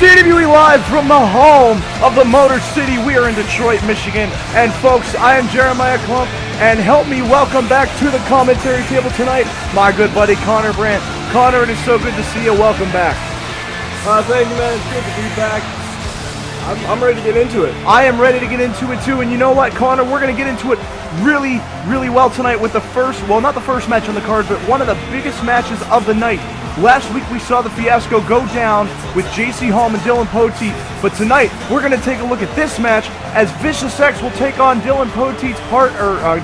CWE Live from the home of the Motor City. We are in Detroit, Michigan. And folks, I am Jeremiah Klump, and help me welcome back to the commentary table tonight, my good buddy Connor Brandt. Connor, it is so good to see you. Welcome back. Thank you, man. It's good to be back. I'm ready to get into it. I am ready to get into it too, and you know what, Connor? We're going to get into it really, really well tonight with the first, well, not the first match on the card, but one of the biggest matches of the night. Last week we saw the fiasco go down with JC Holm and Dylan Poteet, but tonight we're going to take a look at this match as Vicious X will take on Dylan Poteet's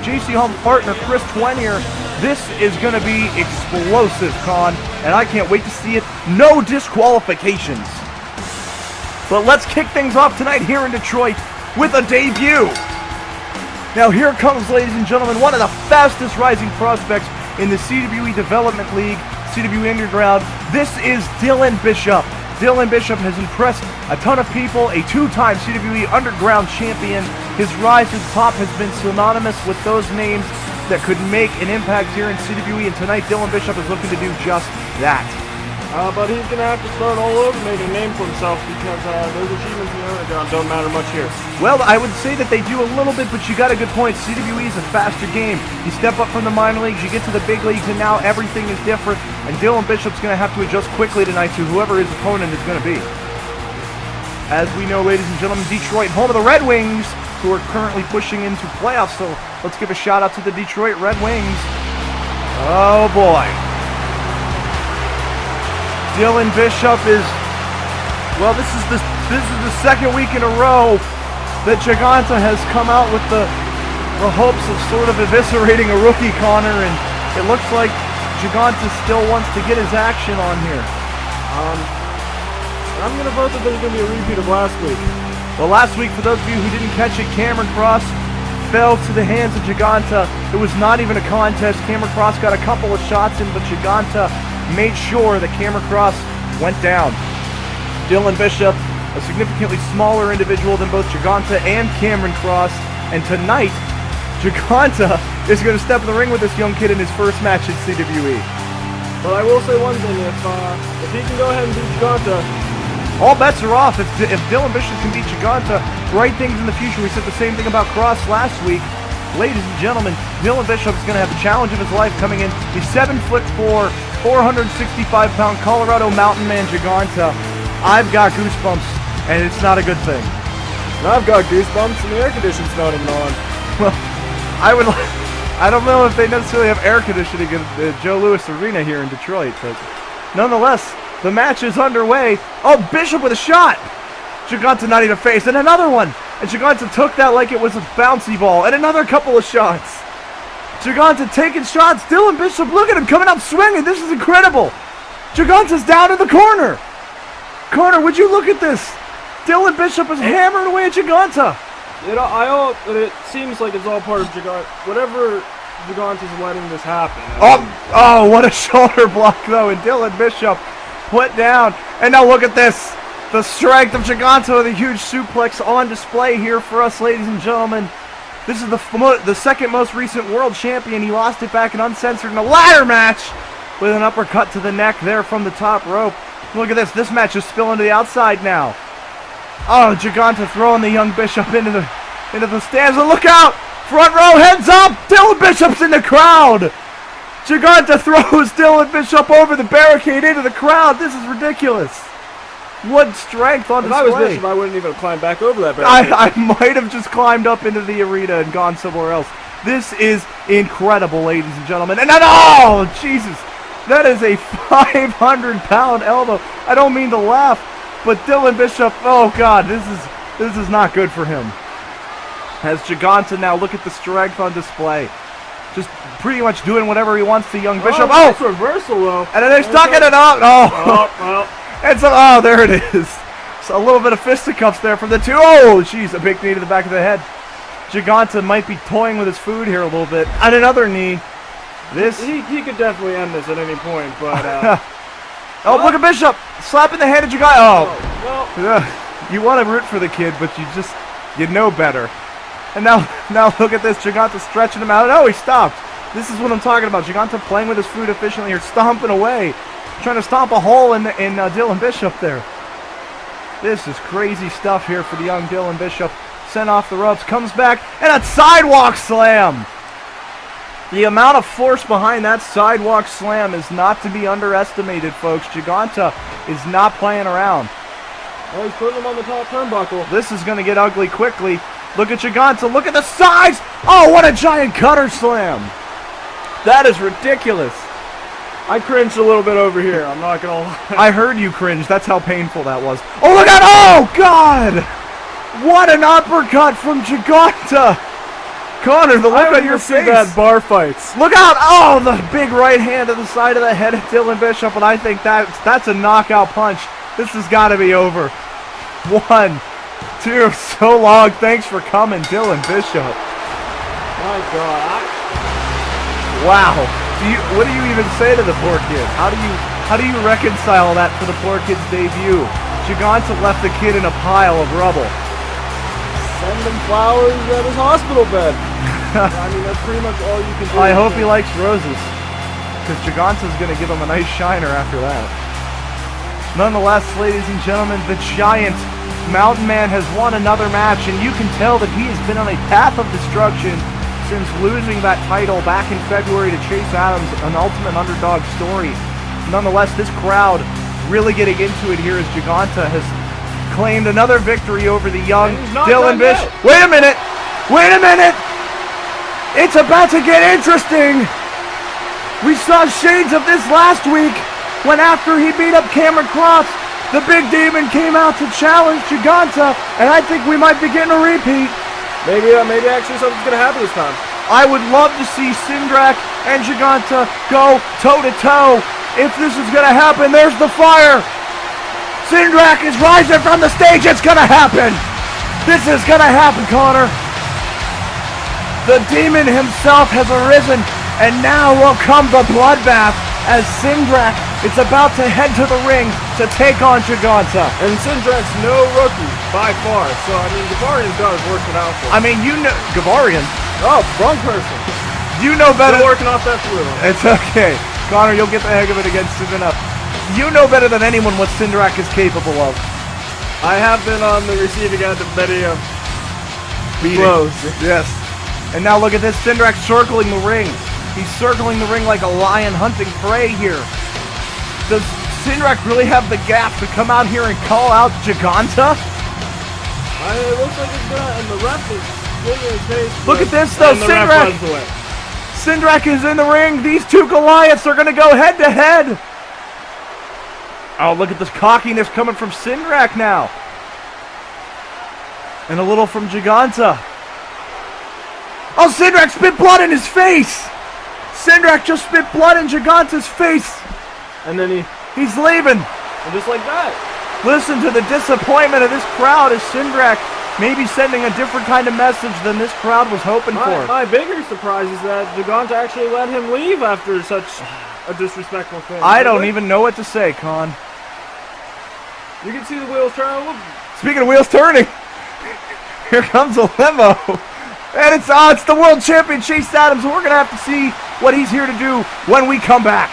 JC Holm's partner, Chris Twenier. This is going to be explosive, Con, and I can't wait to see it. No disqualifications. But let's kick things off tonight here in Detroit with a debut. Now here comes, ladies and gentlemen, one of the fastest rising prospects in the CWE Development League, CWE Underground. This is Dylan Bishop. Dylan Bishop has impressed a ton of people, a two-time CWE Underground champion. His rise to the top has been synonymous with those names that could make an impact here in CWE, and tonight Dylan Bishop is looking to do just that. But he's going to have to start all over, make a name for himself, because those achievements in the Underground don't matter much here. Well, I would say that they do a little bit, but you got a good point. CWE is a faster game. You step up from the minor leagues, you get to the big leagues, and now everything is different, and Dylan Bishop's going to have to adjust quickly tonight to whoever his opponent is going to be. As we know, ladies and gentlemen, Detroit, home of the Red Wings, who are currently pushing into playoffs, so let's give a shout out to the Detroit Red Wings. Oh boy. Dylan Bishop is, well, this is the second week in a row that Giganta has come out with the hopes of sort of eviscerating a rookie, Connor, and it looks like Giganta still wants to get his action on here. I'm going to vote that there's going to be a repeat of last week. Well, last week, for those of you who didn't catch it, Cameron Cross fell to the hands of Giganta. It was not even a contest. Cameron Cross got a couple of shots in, but Giganta made sure that Cameron Cross went down. Dylan Bishop, a significantly smaller individual than both Giganta and Cameron Cross, and tonight, Giganta is going to step in the ring with this young kid in his first match at CWE. But I will say one thing, if he can go ahead and beat Giganta, all bets are off. If Dylan Bishop can beat Giganta, bright things in the future. We said the same thing about Cross last week. Ladies and gentlemen, Dylan Bishop is going to have the challenge of his life coming in. He's 7'4", 465-pound Colorado Mountain Man Giganta. I've got goosebumps, and it's not a good thing. And I've got goosebumps, and the air conditioning's not even on. Well, I don't know if they necessarily have air conditioning in the Joe Louis Arena here in Detroit, but nonetheless, the match is underway. Oh, Bishop with a shot! Giganta not even faced, and another one! And Giganta took that like it was a bouncy ball, and another couple of shots. Giganta taking shots. Dylan Bishop, look at him coming up swinging. This is incredible. Giganta's down in the corner. Connor, would you look at this? Dylan Bishop is hammering away at Giganta. It seems like it's all part of Giganta. Whatever Giganta's letting this happen. Oh, what a shoulder block, though. And Dylan Bishop put down. And now look at this. The strength of Giganta with a huge suplex on display here for us, ladies and gentlemen. This is the second most recent world champion. He lost it back in Uncensored in a ladder match with an uppercut to the neck there from the top rope. Look at this. This match is spilling to the outside now. Oh, Giganta throwing the young Bishop into the stands. And look out! Front row, heads up! Dylan Bishop's in the crowd! Giganta throws Dylan Bishop over the barricade into the crowd. This is ridiculous. What strength on display. If I was Bishop, I wouldn't even have climbed back over that barricade. I might have just climbed up into the arena and gone somewhere else. This is incredible, ladies and gentlemen. And then, oh, Jesus. That is a 500-pound elbow. I don't mean to laugh, but Dylan Bishop, oh, God, this is not good for him. As Giganta now, look at the strength on display. Just pretty much doing whatever he wants to young Bishop. Oh, it's reversal, though. And then they're stuck in it up. Oh, well. And so, oh, there it is. So a little bit of fisticuffs there from the two. Oh, jeez, a big knee to the back of the head. Giganta might be toying with his food here a little bit. And another knee. He could definitely end this at any point, but... oh, look at Bishop slapping the hand of Giganta. Oh, well. You want to root for the kid, but you know better. And now look at this. Giganta stretching him out. Oh, he stopped. This is what I'm talking about. Giganta playing with his food efficiently here, stomping away. Trying to stomp a hole in Dylan Bishop there. This is crazy stuff here for the young Dylan Bishop. Sent off the ropes, comes back, and a sidewalk slam. The amount of force behind that sidewalk slam is not to be underestimated, folks. Giganta is not playing around. Oh, he's putting him on the top turnbuckle. This is going to get ugly quickly. Look at Giganta. Look at the size. Oh, what a giant cutter slam. That is ridiculous. I cringed a little bit over here. I'm not going to lie. I heard you cringe. That's how painful that was. Oh, look at. Oh, God. What an uppercut from Giganta. Connor, the look on your face. That bar fights. Look out. Oh, the big right hand to the side of the head of Dylan Bishop. And I think that's a knockout punch. This has got to be over. 1, 2, so long. Thanks for coming, Dylan Bishop. My God. Wow. What do you even say to the poor kid? How do you reconcile that for the poor kid's debut? Giganta left the kid in a pile of rubble. Send him flowers at his hospital bed. I mean, that's pretty much all you can do. I hope he likes roses, because Giganta's going to give him a nice shiner after that. Nonetheless, ladies and gentlemen, the giant Mountain Man has won another match, and you can tell that he has been on a path of destruction since losing that title back in February to Chase Adams, an Ultimate Underdog story. Nonetheless, this crowd really getting into it here as Giganta has claimed another victory over the young Dylan Bishop. Wait a minute! Wait a minute! It's about to get interesting! We saw shades of this last week when after he beat up Cameron Cross, the Big Demon came out to challenge Giganta, and I think we might be getting a repeat. Maybe actually something's going to happen this time. I would love to see Sindrak and Giganta go toe-to-toe. If this is going to happen, there's the fire. Sindrak is rising from the stage. It's going to happen. This is going to happen, Connor. The demon himself has arisen, and now will come the bloodbath as Sindrak is about to head to the ring to take on Giganta. And Sindrak's no rookie by far, so I mean, Gavarian's got his work cut out for him. I mean, you know, Gavarian. Oh, wrong person. You know better. Still working off that flu. It's okay. Connor, you'll get the hang of it again soon enough. You know better than anyone what Sindrak is capable of. I have been on the receiving end of many blows. Yes. And now look at this, Sindrak circling the ring. He's circling the ring like a lion hunting prey here. Does Sindrak really have the gap to come out here and call out Giganta? It looks like it's gonna, and the ref is getting his face. Look at this though, Sindrak is in the ring. These two Goliaths are gonna go head to head. Oh, look at this cockiness coming from Sindrak now. And a little from Giganta. Oh, Sindrak spit blood in his face. Sindrak just spit blood in Giganta's face. And then he's leaving. And just like that. Listen to the disappointment of this crowd as Sindrak maybe sending a different kind of message than this crowd was hoping for. My bigger surprise is that Giganta actually let him leave after such a disrespectful thing. I don't even know what to say, Con. You can see the wheels turning. Speaking of wheels turning, here comes a limo. And it's the world champion, Chase Adams. We're going to have to see what he's here to do when we come back.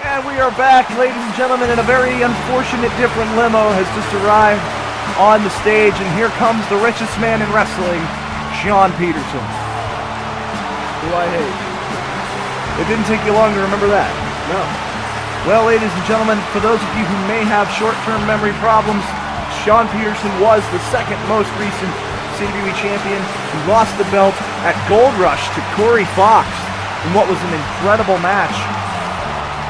And we are back, ladies and gentlemen, and a very unfortunate different limo has just arrived on the stage. And here comes the richest man in wrestling, Sean Peterson. Who I hate. It didn't take you long to remember that. No. Well, ladies and gentlemen, for those of you who may have short-term memory problems, Sean Peterson was the second most recent CWE champion who lost the belt at Gold Rush to Corey Fox in what was an incredible match.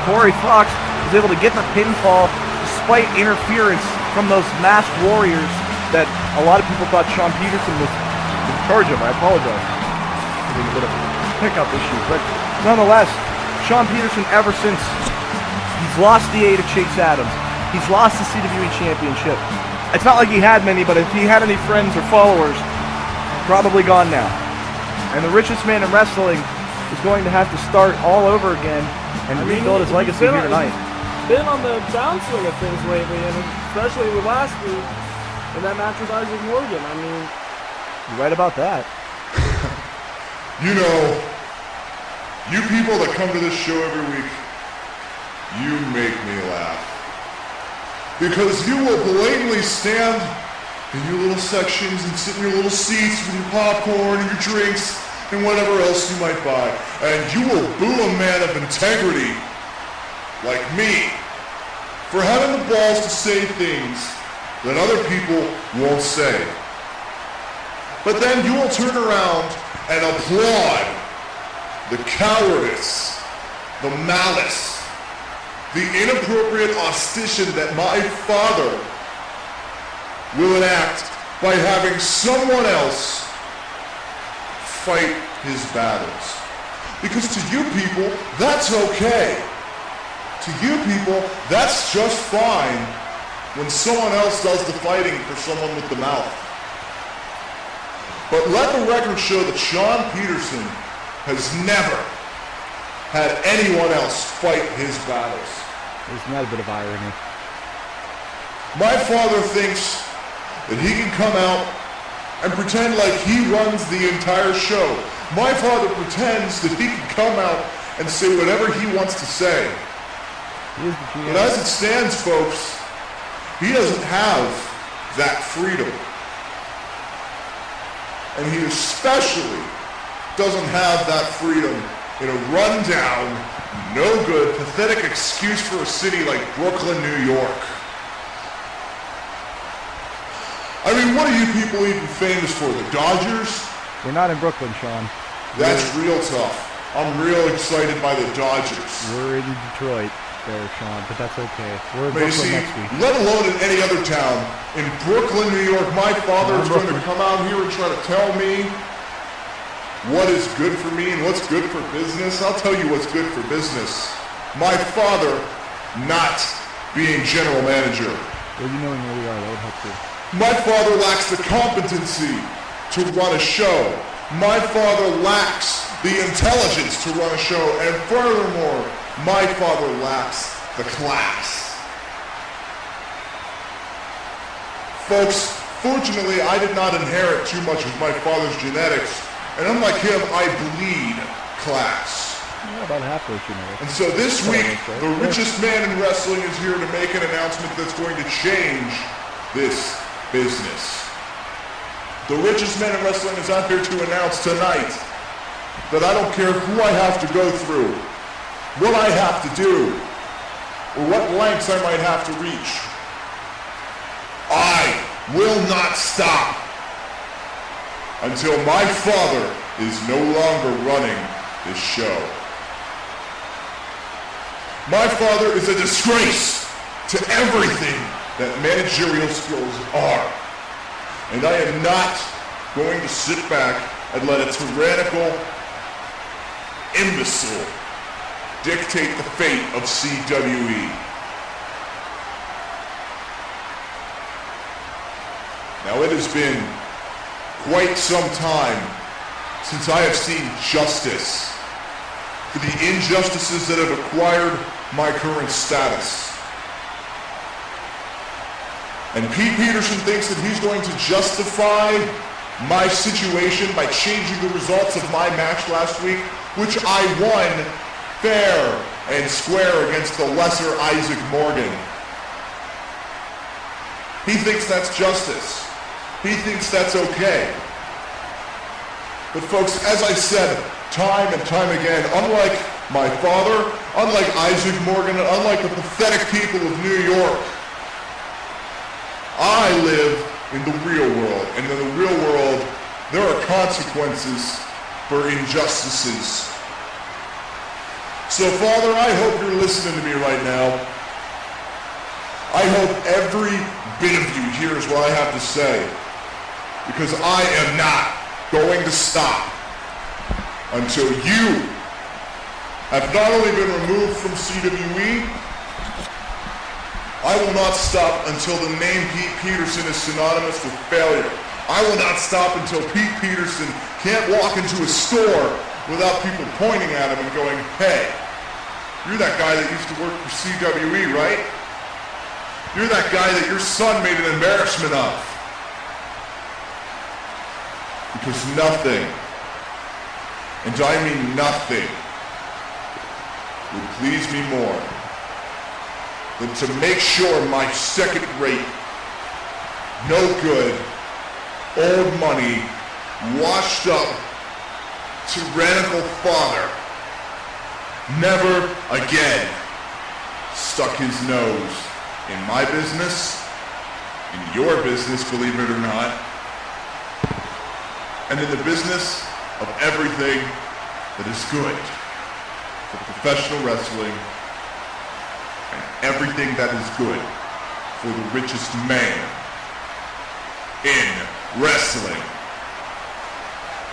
Corey Fox was able to get the pinfall despite interference from those masked warriors that a lot of people thought Sean Peterson was in charge of. I apologize. Having a bit of a pickup issue, but nonetheless, Sean Peterson, ever since he's lost the A to Chase Adams, he's lost the CWE Championship. It's not like he had many, but if he had any friends or followers, probably gone now. And the richest man in wrestling is going to have to start all over again and rebuild his legacy here tonight. He's been on the downswing of things lately, and especially with last week in that match with Isaac Morgan. I mean, you're right about that. You know, You people that come to this show every week, you make me laugh. Because you will blatantly stand in your little sections and sit in your little seats with your popcorn and your drinks and whatever else you might buy. And you will boo a man of integrity like me for having the balls to say things that other people won't say. But then you will turn around and applaud the cowardice, the malice, the inappropriate ostentation that my father will enact by having someone else fight his battles. Because to you people, that's okay. To you people, that's just fine when someone else does the fighting for someone with the mouth. But let the record show that Sean Peterson has never had anyone else fight his battles. Isn't that a bit of irony? My father thinks that he can come out and pretend like he runs the entire show. My father pretends that he can come out and say whatever he wants to say. But as it stands, folks, he doesn't have that freedom. And he especially doesn't have that freedom in a rundown, no good, pathetic excuse for a city like Brooklyn, New York. I mean, what are you people even famous for? The Dodgers? We're not in Brooklyn, Sean. That's real tough. I'm real excited by the Dodgers. We're in Detroit there, Sean, but that's okay. We're in But you Brooklyn see, next week. let alone in any other town, in Brooklyn, New York, my father is going to come out here and try to tell me what is good for me and what's good for business. I'll tell you what's good for business. My father not being general manager. Well, you knowing where we are, that would help too. My father lacks the competency to run a show. My father lacks the intelligence to run a show. And furthermore, my father lacks the class. Folks, fortunately, I did not inherit too much of my father's genetics. And unlike him, I bleed class. Yeah, about halfway through now. And so this week, the richest man in wrestling is here to make an announcement that's going to change this business. The richest man in wrestling is out here to announce tonight that I don't care who I have to go through, what I have to do, or what lengths I might have to reach. I will not stop until my father is no longer running this show. My father is a disgrace to everything that managerial skills are. And I am not going to sit back and let a tyrannical imbecile dictate the fate of CWE. Now it has been quite some time since I have seen justice for the injustices that have acquired my current status. And Pete Peterson thinks that he's going to justify my situation by changing the results of my match last week, which I won fair and square against the lesser Isaac Morgan. He thinks that's justice. He thinks that's okay. But folks, as I said time and time again, unlike my father, unlike Isaac Morgan, and unlike the pathetic people of New York, I live in the real world, and in the real world, there are consequences for injustices. So, Father, I hope you're listening to me right now. I hope every bit of you hears what I have to say, because I am not going to stop until you have not only been removed from CWE, I will not stop until the name Pete Peterson is synonymous with failure. I will not stop until Pete Peterson can't walk into a store without people pointing at him and going, hey, you're that guy that used to work for CWE, right? You're that guy that your son made an embarrassment of. Because nothing, and I mean nothing, would please me more than to make sure my second-rate, no good, old money, washed up, tyrannical father never again stuck his nose in my business, in your business, believe it or not, and in the business of everything that is good for professional wrestling and everything that is good for the richest man in wrestling.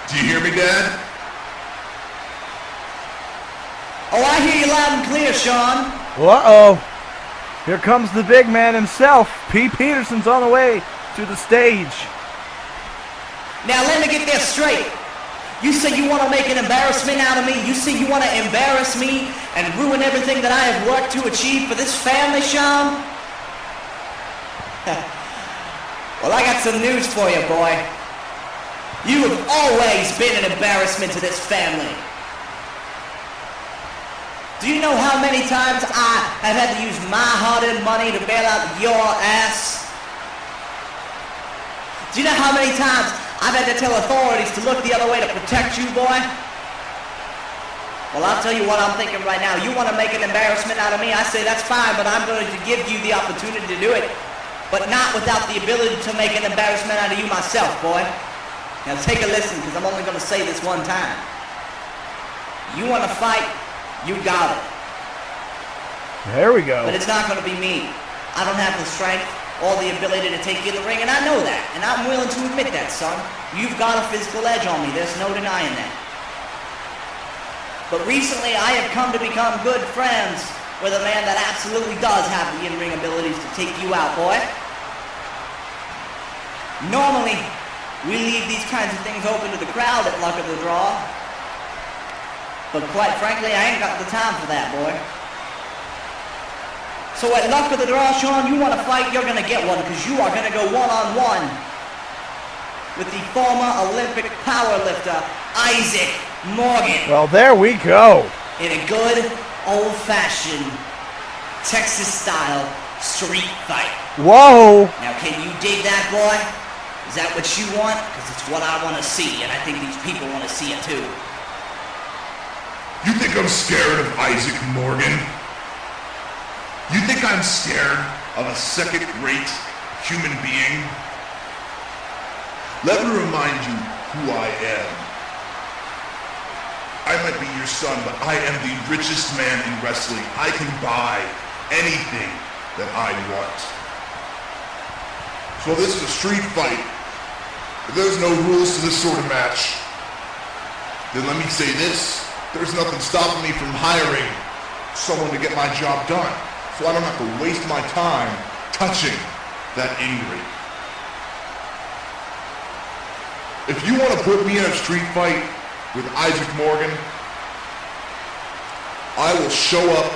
Do you hear me, Dad? Oh, I hear you loud and clear, Sean. Uh-oh. Here comes the big man himself. Pete Peterson's on the way to the stage. Now let me get this straight. You say you want to make an embarrassment out of me? You say you want to embarrass me and ruin everything that I have worked to achieve for this family, Sean? Well, I got some news for you, boy. You have always been an embarrassment to this family. Do you know how many times I have had to use my hard-earned money to bail out your ass? Do you know how many times I've had to tell authorities to look the other way to protect you, boy? Well, I'll tell you what I'm thinking right now. You want to make an embarrassment out of me? I say that's fine, but I'm going to give you the opportunity to do it. But not without the ability to make an embarrassment out of you myself, boy. Now take a listen, because I'm only going to say this one time. You want to fight? You got it. There we go. But it's not going to be me. I don't have the strength or the ability to take you in the ring, and I know that. And I'm willing to admit that, son. You've got a physical edge on me. There's no denying that. But recently, I have come to become good friends with a man that absolutely does have the in-ring abilities to take you out, boy. Normally, we leave these kinds of things open to the crowd at Luck of the Draw. But quite frankly, I ain't got the time for that, boy. So at Luck of the Draw, Sean, you want to fight, you're going to get one, because you are going to go one-on-one with the former Olympic powerlifter, Isaac Morgan. Well, there we go. In a good, old-fashioned, Texas-style street fight. Whoa. Now, can you dig that, boy? Is that what you want? Because it's what I want to see, and I think these people want to see it too. You think I'm scared of Isaac Morgan? You think I'm scared of a second-rate human being? Let me remind you who I am. I might be your son, but I am the richest man in wrestling. I can buy anything that I want. So this is a street fight. If there's no rules to this sort of match, then let me say this. There's nothing stopping me from hiring someone to get my job done. So I don't have to waste my time touching that ingrate. If you want to put me in a street fight with Isaac Morgan, I will show up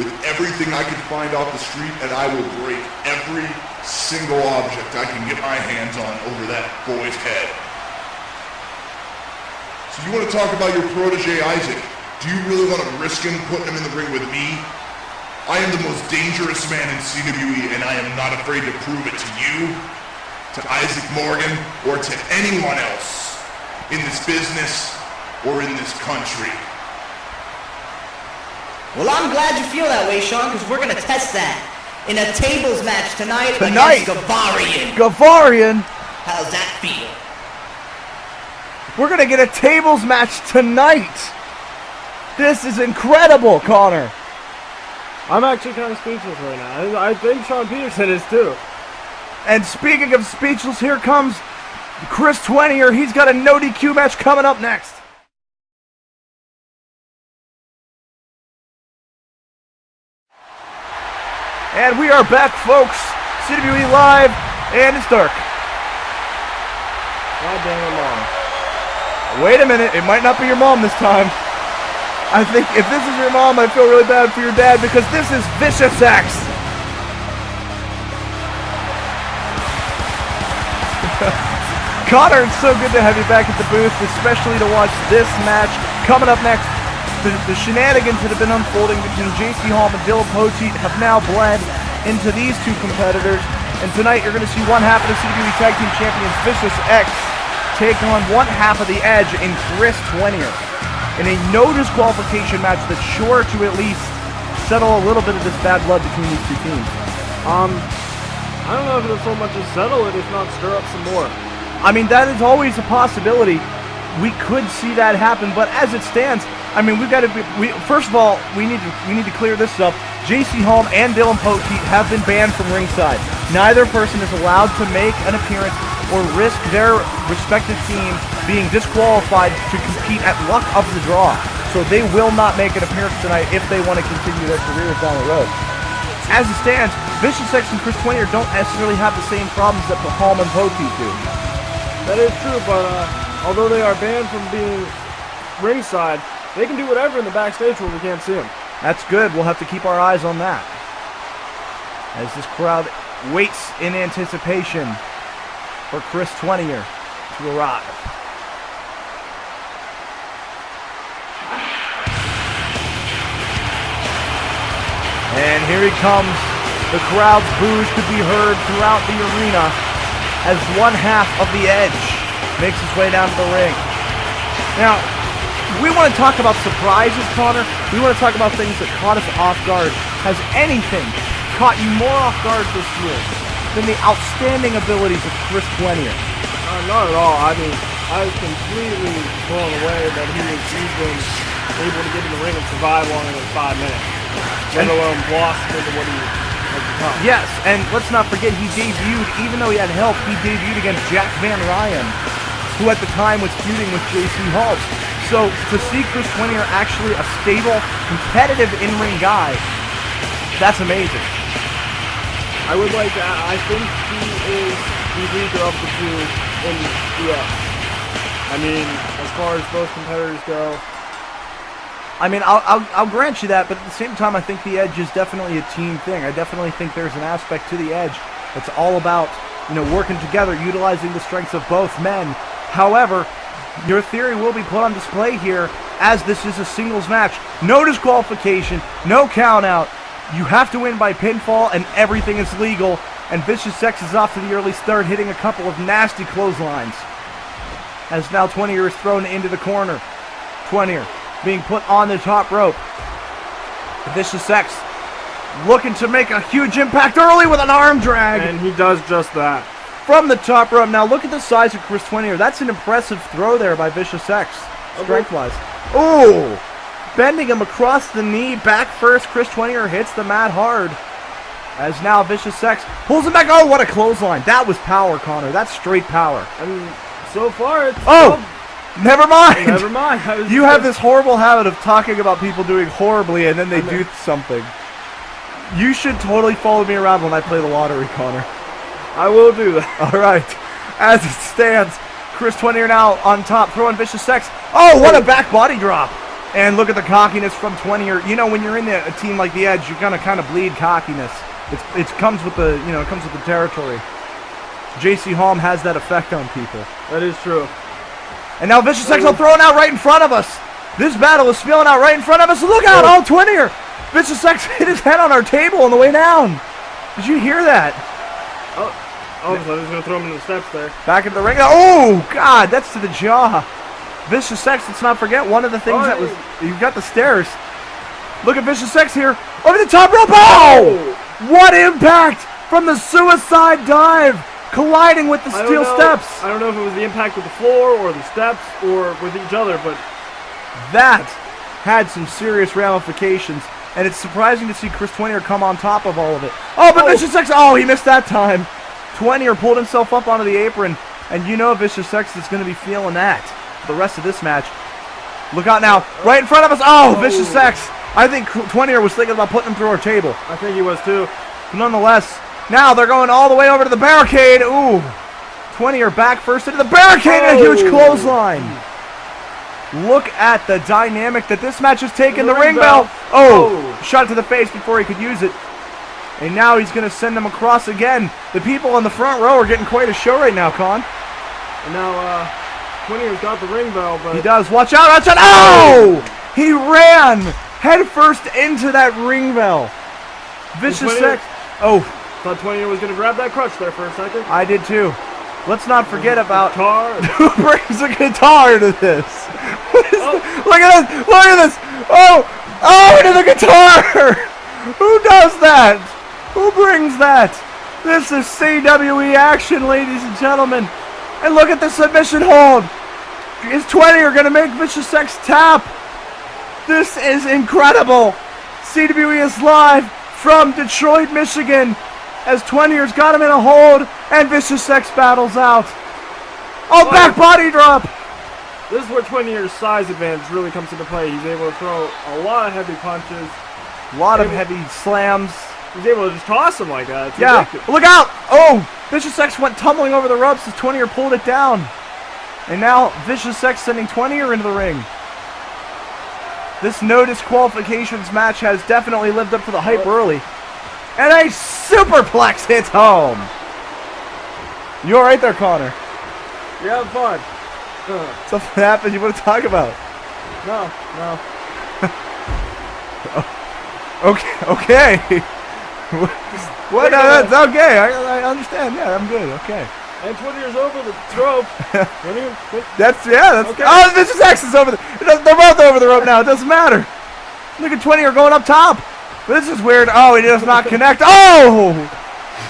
with everything I can find off the street, and I will break every single object I can get my hands on over that boy's head. So you want to talk about your protege, Isaac? Do you really want to risk him putting him in the ring with me? I am the most dangerous man in CWE, and I am not afraid to prove it to you, to Isaac Morgan, or to anyone else in this business or in this country. Well, I'm glad you feel that way, Sean, because we're going to test that in a tables match tonight against Gavarian. Gavarian? How's that feel? We're going to get a tables match tonight. This is incredible, Connor. I'm actually kind of speechless right now. I think Sean Peterson is too. And speaking of speechless, here comes Chris 20er. He's got a no DQ match coming up next. And we are back, folks. CWE Live, and it's dark. God damn it, Mom. Wait a minute, it might not be your mom this time. I think if this is your mom, I feel really bad for your dad, because this is Vicious X. Connor, it's so good to have you back at the booth, especially to watch this match. Coming up next, the shenanigans that have been unfolding between JC Holm and Dylan Poteet have now bled into these two competitors. And tonight you're going to see one half of the CWE Tag Team Champions Vicious X take on one half of the Edge in Chris Twenier in a no disqualification match that's sure to at least settle a little bit of this bad blood between these two teams. I don't know if it'll so much as settle it, if not stir up some more. I mean, that is always a possibility. We could see that happen, but as it stands, I mean, we've got to be. First of all, we need to clear this up. JC Holm and Dylan Poteet have been banned from ringside. Neither person is allowed to make an appearance or risk their respective team being disqualified to compete at luck of the draw. So they will not make an appearance tonight if they want to continue their careers down the road. As it stands, Vicious X and Chris Twenier don't necessarily have the same problems that Holm and Poteet do. That is true, but although they are banned from being ringside, they can do whatever in the backstage when we can't see them. That's good. We'll have to keep our eyes on that as this crowd waits in anticipation for Chris Twenier to arrive. And here he comes. The crowd's boos could be heard throughout the arena as one half of the Edge makes his way down to the ring. Now, we want to talk about surprises, Connor. We want to talk about things that caught us off guard. Has anything caught you more off guard this year than the outstanding abilities of Chris Twenier? Not at all. I mean, I was completely blown away that he was even able to get in the ring and survive longer than 5 minutes, let alone blossom into what he has become. Yes, and let's not forget he debuted, even though he had help, he debuted against Jack Van Ryan, who at the time was feuding with JC Holm. So to see Chris Twenier actually a stable, competitive in-ring guy, that's amazing. I would like to add, I think he is the leader of the two in the Edge. I mean, as far as both competitors go. I mean, I'll grant you that, but at the same time, I think the Edge is definitely a team thing. I definitely think there's an aspect to the Edge that's all about, working together, utilizing the strengths of both men. However, your theory will be put on display here as this is a singles match. No disqualification, no count out. You have to win by pinfall and everything is legal. And Vicious X is off to the early start, hitting a couple of nasty clotheslines. As now Twenier is thrown into the corner. Twenier being put on the top rope. Vicious X looking to make a huge impact early with an arm drag. And he does just that. From the top rope. Now look at the size of Chris Twenier. That's an impressive throw there by Vicious X, strength-wise. Ooh! Bending him across the knee, back first. Chris Twenier hits the mat hard. As now Vicious X pulls him back. Oh, what a clothesline. That was power, Connor. That's straight power. I mean, so far it's... Never mind. Never mind. You have this horrible habit of talking about people doing horribly and then they do something. You should totally follow me around when I play the lottery, Connor. I will do that. All right. As it stands, Chris Twenier now on top, throwing Vicious X. Oh, what a back body drop. And look at the cockiness from Twenier. When you're in a team like the Edge, you're gonna kind of bleed cockiness. It comes with the it comes with the territory. JC Holm has that effect on people. That is true. And now Vicious X will throw it out right in front of us. This battle is spilling out right in front of us. Look out! Oh, Twenier! Vicious X hit his head on our table on the way down. Did you hear that? Oh, I was going to throw him into the steps there. Back into the ring. Oh, God, that's to the jaw. Vicious X, let's not forget, one of the things that was... You've got the stairs. Look at Vicious X here. Over the top rope. Oh! What impact from the suicide dive. Colliding with the steel steps. I don't know if it was the impact with the floor or the steps or with each other, but... That had some serious ramifications. And it's surprising to see Chris Twenier come on top of all of it. Oh, but Vicious X... Oh, he missed that time. Twenier pulled himself up onto the apron. And Vicious X is going to be feeling that for the rest of this match. Look out now. Right in front of us. Oh, Vicious X. I think Twenier was thinking about putting him through our table. I think he was too. But nonetheless, now they're going all the way over to the barricade. Ooh. Twenier back first into the barricade and a huge clothesline. Look at the dynamic that this match has taken. The ring bell. Oh, shot to the face before he could use it. And now he's going to send them across again. The people on the front row are getting quite a show right now, Con. And now, Twinier's got the ring bell, but... He does. Watch out, watch out. Oh! He ran headfirst into that ring bell. Vicious 20 Sex. Oh, Thought 20 was gonna grab that crutch there for a second. I did too. Let's not forget about Guitar. who brings a guitar to this. Look at this! Look at this! Oh! Oh, into the guitar! Who does that? Who brings that? This is CWE action, ladies and gentlemen. And look at the submission hold. Is 20 are going to make Vicious Sex tap? This is incredible. CWE is live from Detroit, Michigan, as 20ers got him in a hold, and Vicious Sex battles out. Oh, back body drop. This is where 20 years size advantage really comes into play. He's able to throw a lot of heavy punches. A lot of heavy slams. He's able to just toss him like that. It's Yeah, ridiculous. look out! Oh, Vicious Sex went tumbling over the ropes as 20er pulled it down. And now Vicious Sex sending 20er into the ring. This no disqualifications match has definitely lived up to the hype early. And a superplex hits home. You alright there, Connor? You're having fun. Something happened you want to talk about? No. Okay. What? No, that's okay. I understand. Yeah, I'm good. Okay. And 20 years over the rope. That's Okay. Oh, Vicious Sex is over they're both over the rope now. It doesn't matter. Look at 20 are going up top. This is weird. Oh, he does not connect. Oh!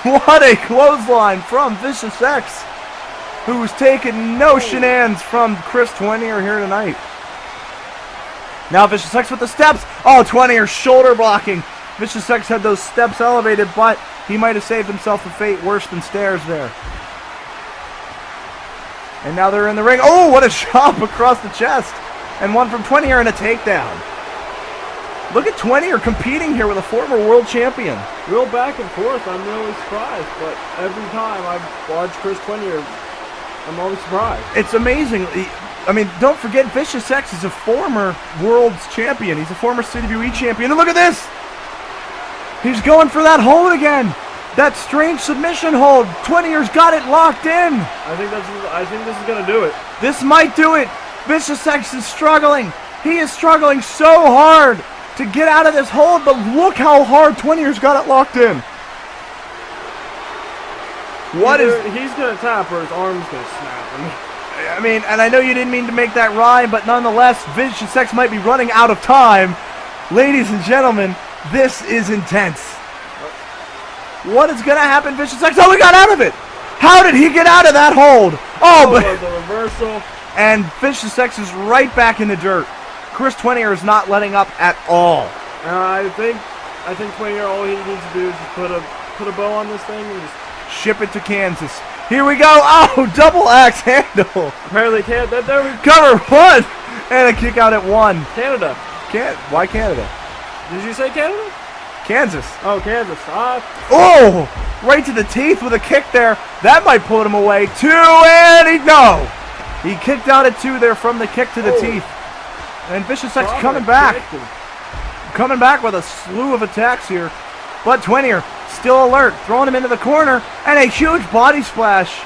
What a clothesline from Vicious Sex, who's taking no shenanigans from Chris 20 are here tonight. Now Vicious Sex with the steps. Oh, 20 are shoulder blocking. Vicious Sex had those steps elevated, but he might have saved himself a fate worse than stairs there. And now they're in the ring. Oh, what a chop across the chest. And one from 20 are in a takedown. Look at 20 are competing here with a former world champion. Real back and forth. I'm really surprised. But every time I've watched Chris 20, I'm always surprised. It's amazing. I mean, don't forget Vicious Sex is a former world champion. He's a former CWE champion. And look at this. He's going for that hold again. That strange submission hold. 20ers got it locked in. I think this is gonna do it. This might do it. Vicious Sex is struggling. He is struggling so hard to get out of this hold, but look how hard 20ers got it locked in. He's gonna tap or his arm's gonna snap. I mean, and I know you didn't mean to make that rhyme, but nonetheless, Vicious Sex might be running out of time. Ladies and gentlemen, this is intense. What is going to happen, Vicious Sex? Oh, he got out of it. How did he get out of that hold? Oh, but the reversal. And Vicious Sex is right back in the dirt. Chris 20er is not letting up at all. I think 20 all he needs to do is just put a bow on this thing and just ship it to Kansas. Here we go. Oh, double axe handle. Apparently can't. There we Cover one. And a kick out at one. Canada. Why Canada? Did you say Canada? Kansas. Oh, Kansas. Oh, right to the teeth with a kick there. That might put him away. Two, and he kicked out at two there from the kick to the teeth. And Vicious Sex coming back. Coming back with a slew of attacks here. But 20er still alert, throwing him into the corner, and a huge body splash.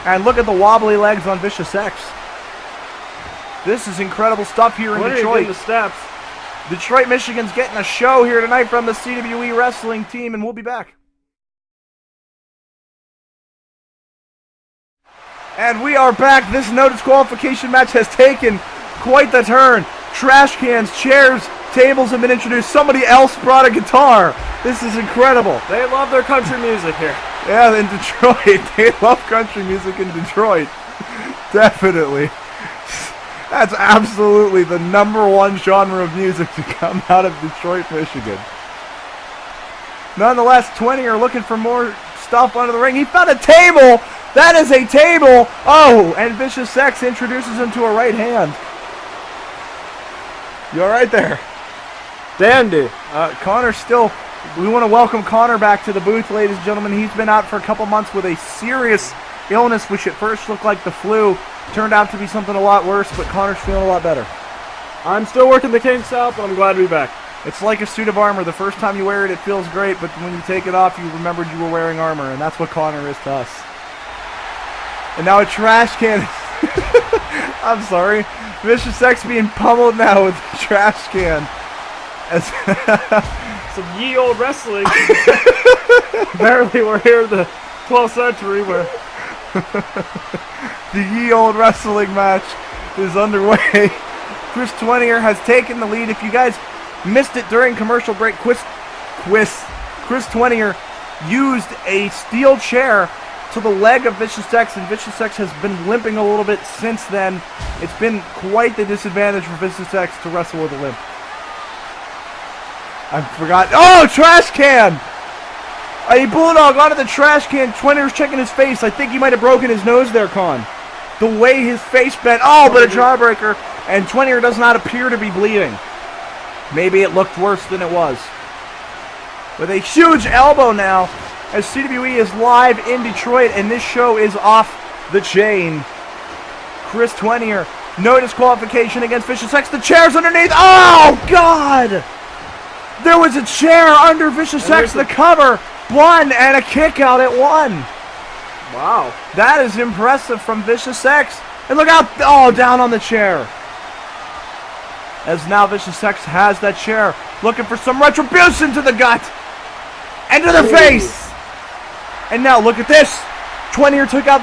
And look at the wobbly legs on Vicious Sex. This is incredible stuff here in Detroit. The steps. Detroit, Michigan's getting a show here tonight from the CWE wrestling team, and we'll be back. And we are back. This no disqualification match has taken quite the turn. Trash cans, chairs, tables have been introduced. Somebody else brought a guitar. This is incredible. They love their country music here. Yeah, in Detroit. They love country music in Detroit. Definitely. That's absolutely the #1 genre of music to come out of Detroit, Michigan. Nonetheless, 20 are looking for more stuff under the ring. He found a table. That is a table. Oh, and Vicious Sex introduces him to a right hand. You all right there? Dandy. Connor still, we want to welcome Connor back to the booth, ladies and gentlemen. He's been out for a couple months with a serious illness, which at first looked like the flu. Turned out to be something a lot worse, but Connor's feeling a lot better. I'm still working the kinks out, but I'm glad to be back. It's like a suit of armor. The first time you wear it, it feels great, but when you take it off, you remembered you were wearing armor, and that's what Connor is to us. And now a trash can. I'm sorry. Vicious X being pummeled now with the trash can. As Some ye old wrestling. Apparently, we're here in the 12th century where the ye old wrestling match is underway. Chris Twenier has taken the lead. If you guys missed it during commercial break, Chris Twenier used a steel chair to the leg of Vicious X, and Vicious X has been limping a little bit since then. It's been quite the disadvantage for Vicious X to wrestle with a limp. I forgot. Oh, trash can! A bulldog onto the trash can. Twinier's checking his face. I think he might have broken his nose there, Con. The way his face bent. Oh, but a jawbreaker. And Twinier does not appear to be bleeding. Maybe it looked worse than it was. With a huge elbow now, as CWE is live in Detroit, and this show is off the chain. Chris Twenier, no disqualification against Vicious X. The chair's underneath. Oh, God! There was a chair under Vicious X, the cover. One, and a kick out at one. wow. That is impressive from Vicious X. And look out, oh, down on the chair. As now Vicious X has that chair, looking for some retribution to the gut. And to the face. And now look at this. Twenier took out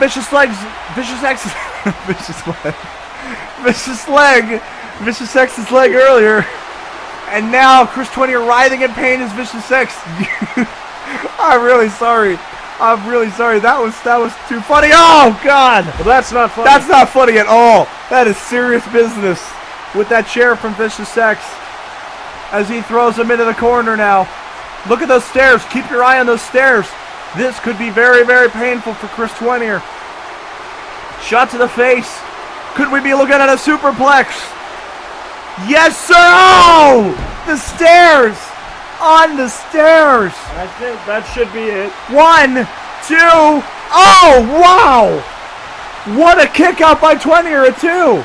Vicious X's leg earlier. And now Chris Twenier writhing in pain as Vicious X. I'm really sorry. That was too funny. Oh, God. Well, that's not funny. That's not funny at all. That is serious business with that chair from Vicious X. As he throws him into the corner now. Look at those stairs. Keep your eye on those stairs. This could be very, very painful for Chris Twenier. Shot to the face. Could we be looking at a superplex? Yes, sir! Oh! The stairs! On the stairs! I think that should be it. 1, 2, oh, wow! What a kick out by Twenier at 2!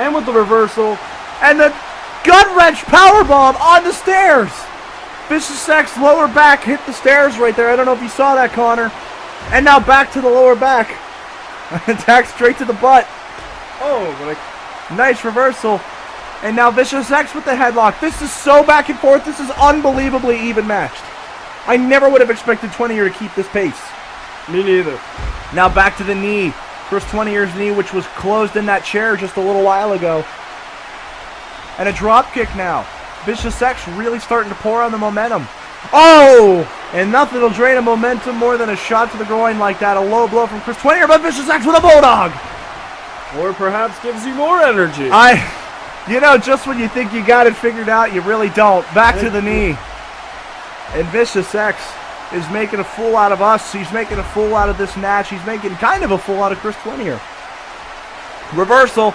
And with the reversal. And the gut wrench powerbomb on the stairs! Vicious X lower back hit the stairs right there. I don't know if you saw that, Connor. And now back to the lower back. Attack straight to the butt. Oh, but Nice reversal. And now Vicious X with the headlock. This is so back and forth. This is unbelievably even matched. I never would have expected Twenier to keep this pace. me neither. Now back to the knee. Chris Twenier's knee, which was closed in that chair just a little while ago. And a drop kick now. Vicious X really starting to pour on the momentum. Oh! And nothing will drain a momentum more than a shot to the groin like that. A low blow from Chris Twenier, but Vicious X with a bulldog! Or perhaps gives you more energy. You know, just when you think you got it figured out, you really don't. Back to the knee. And Vicious X is making a fool out of us. He's making a fool out of this match. He's making kind of a fool out of Chris Twenier. Reversal.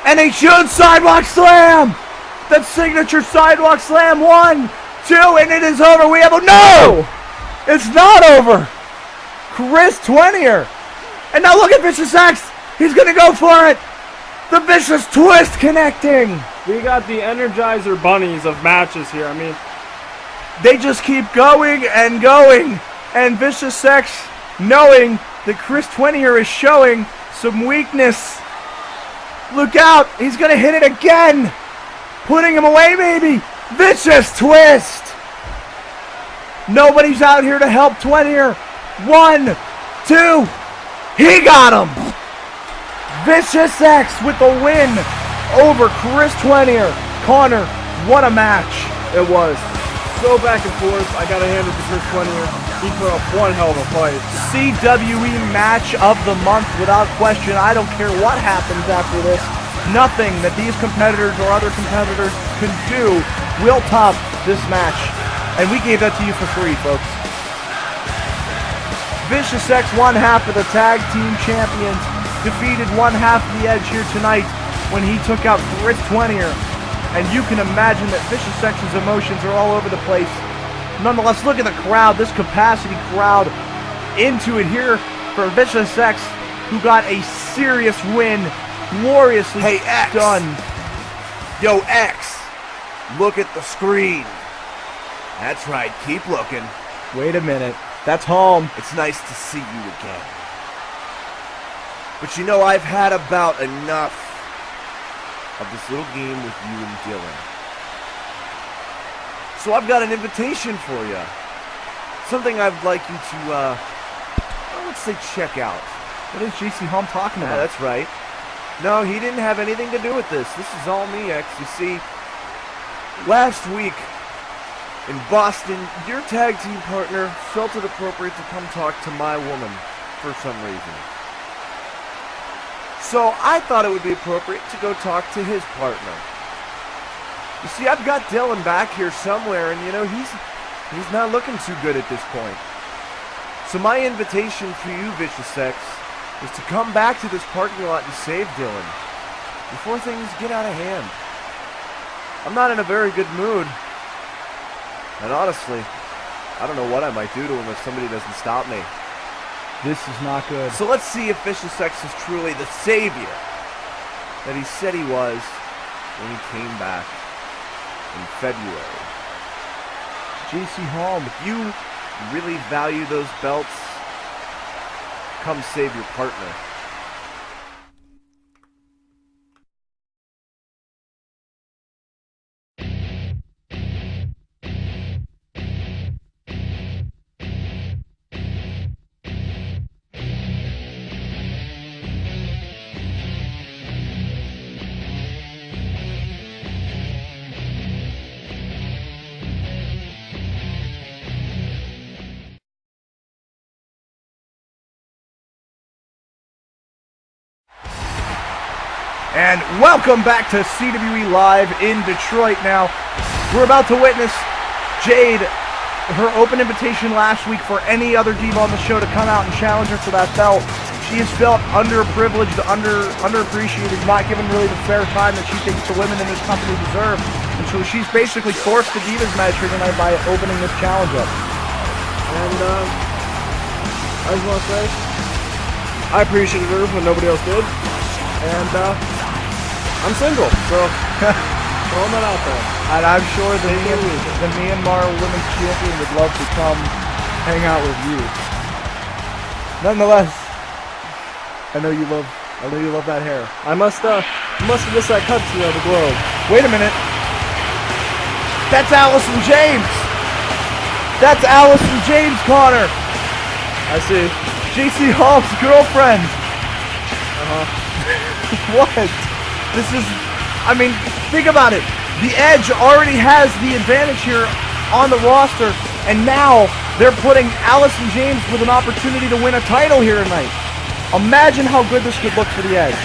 And a huge sidewalk slam! That signature sidewalk slam. 1, 2, and it is over. We have a... No! It's not over! Chris Twenier. And now look at Vicious X. He's going to go for it. The Vicious Twist connecting. We got the Energizer Bunnies of matches here. I mean, they just keep going and going. And Vicious X, knowing that Chris Twenier is showing some weakness. Look out. He's going to hit it again. Putting him away, maybe. Vicious Twist. Nobody's out here to help Twenier. 1, 2. He got him. Vicious X with the win over Chris Twenier. Connor, what a match. it was so back and forth. I gotta hand it to Chris Twenier. He put up one hell of a fight. CWE match of the month without question. I don't care what happens after this. Nothing that these competitors or other competitors can do will top this match. And we gave that to you for free, folks. Vicious X, one half of the tag team champions, defeated one half of the Edge here tonight when he took out Chris Twenier. And you can imagine that Vicious X's emotions are all over the place. Nonetheless, look at the crowd, this capacity crowd into it here for Vicious X, who got a serious win, gloriously done. Yo, X, look at the screen. That's right, keep looking. Wait a minute, that's home. It's nice to see you again. But you know, I've had about enough of this little game with you and Dylan. So I've got an invitation for you. Something I'd like you to, let's say check out. What is JC Holm talking about? That's right. No, he didn't have anything to do with this. This is all me, X. You see, last week in Boston, your tag team partner felt it appropriate to come talk to my woman for some reason. So I thought it would be appropriate to go talk to his partner. You see, I've got Dylan back here somewhere, and you know, he's not looking too good at this point. So my invitation for you, Vicious X, is to come back to this parking lot and save Dylan before things get out of hand. I'm not in a very good mood, and honestly, I don't know what I might do to him if somebody doesn't stop me. This is not good. So let's see if Vicious X is truly the savior that he said he was when he came back in February. JC Holm, If you really value those belts, come save your partner. And welcome back to CWE Live in Detroit. Now, we're about to witness Jade, her open invitation last week for any other diva on the show to come out and challenge her for that belt. She has felt underprivileged, underappreciated, not given really the fair time that she thinks the women in this company deserve. And so she's basically forced the Divas match here tonight by opening this challenge up. And I just want to say, I appreciated her when nobody else did. And I'm single, so throwing that out there. And I'm sure the Myanmar Women's Champion would love to come hang out with you. Nonetheless, I know you love that hair. I must have missed that country of the globe. Wait a minute. That's Allison James. That's Allison James, Connor. I see. JC Holm's girlfriend. What? This is, I mean, think about it. The Edge already has the advantage here on the roster, and now they're putting Allison James with an opportunity to win a title here tonight. Imagine how good this could look for the Edge.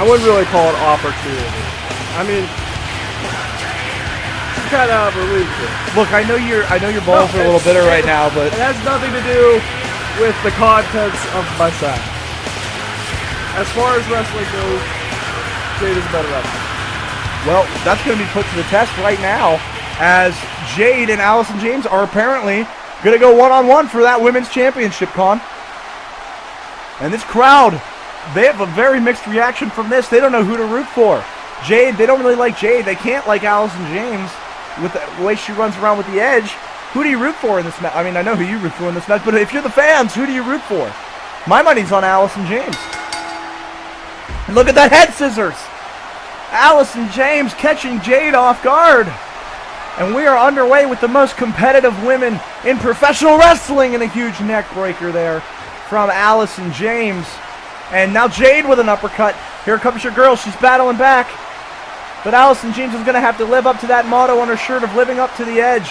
I wouldn't really call it opportunity. I mean, kind of relieved it. Look, I know your balls are a little bitter right now, but it has nothing to do with the contents of my side. As far as wrestling goes, Jade is a better wrestler. well, that's going to be put to the test right now, as Jade and Allison James are apparently going to go one-on-one for that women's championship, Con. And this crowd, they have a very mixed reaction from this. They don't know who to root for. Jade, they don't really like Jade. They can't like Allison James with the way she runs around with the Edge. Who do you root for in this match? I mean, I know who you root for in this match, but if you're the fans, who do you root for? My money's on Allison James. And look at that head scissors. Allison James catching Jade off guard. And we are underway with the most competitive women in professional wrestling, and a huge neck breaker there from Allison James. And now Jade with an uppercut. Here comes your girl. She's battling back. But Allison James is going to have to live up to that motto on her shirt of living up to the Edge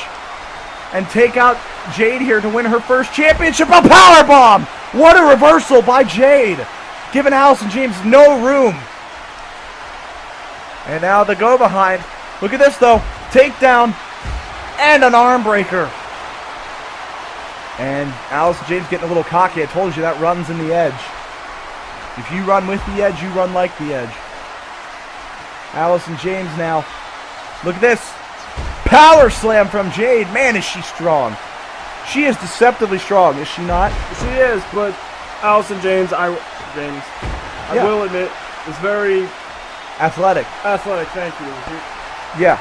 and take out Jade here to win her first championship. A powerbomb! What a reversal by Jade, giving Allison James no room. And now the go behind. Look at this though. Takedown and an arm breaker. And Allison James getting a little cocky. I told you that runs in the Edge. If you run with the Edge, you run like the Edge. Allison James now. Look at this. Power slam from Jade. Man, is she strong. She is deceptively strong, is she not? She is, but Allison James, I will admit, is very athletic. Athletic, thank you. Yeah.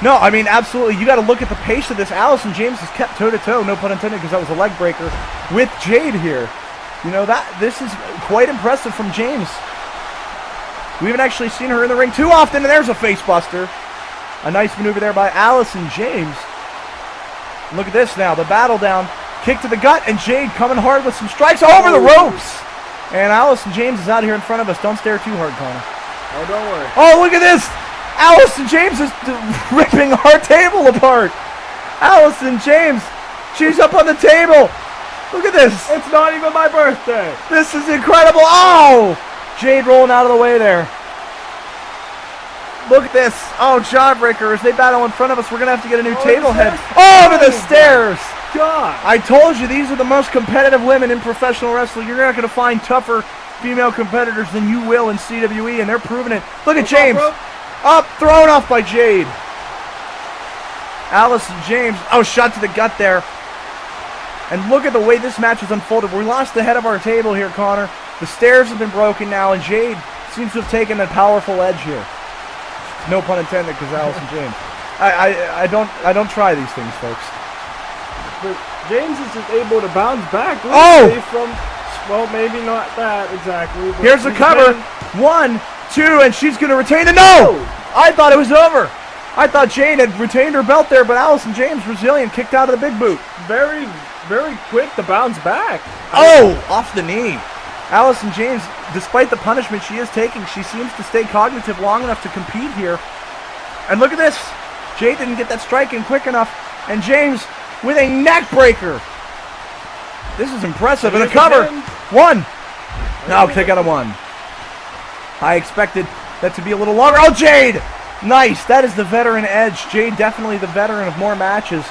No, I mean, absolutely. You got to look at the pace of this. Allison James has kept toe-to-toe, no pun intended, because that was a leg breaker, with Jade here. You know, this is quite impressive from James. We haven't actually seen her in the ring too often, and there's a face buster. A nice maneuver there by Allison James. Look at this now, the battle down. Kick to the gut, and Jade coming hard with some strikes over the ropes. And Allison James is out here in front of us. Don't stare too hard, Connor. Oh, don't worry. Oh, look at this. Allison James is ripping our table apart. Allison James, she's up on the table. Look at this. It's not even my birthday. This is incredible. Oh, Jade rolling out of the way there. Look at this. Oh, Jawbreaker, as they battle in front of us, we're going to have to get a new table head. Over the stairs. God. I told you, these are the most competitive women in professional wrestling. You're not going to find tougher female competitors than you will in CWE, and they're proving it. Look at James. Up, thrown off by Jade. Allison James. Oh, shot to the gut there. And look at the way this match has unfolded. We lost the head of our table here, Connor. The stairs have been broken now, and Jade seems to have taken a powerful edge here. No pun intended, because Allison James. I don't try these things, folks. But James is just able to bounce back from, well, maybe not that exactly. But here's the cover. 1, 2, and she's going to retain the no! I thought it was over. I thought Jade had retained her belt there, but Allison James, resilient, kicked out of the big boot. Very, very quick to bounce back. Oh, off the knee. Allison James, despite the punishment she is taking, she seems to stay cognitive long enough to compete here. And look at this. Jade didn't get that strike in quick enough. And James with a neck breaker. This is impressive. And a cover. 1. No, kick out of 1. I expected that to be a little longer. Oh, Jade. Nice. That is the veteran edge. Jade definitely the veteran of more matches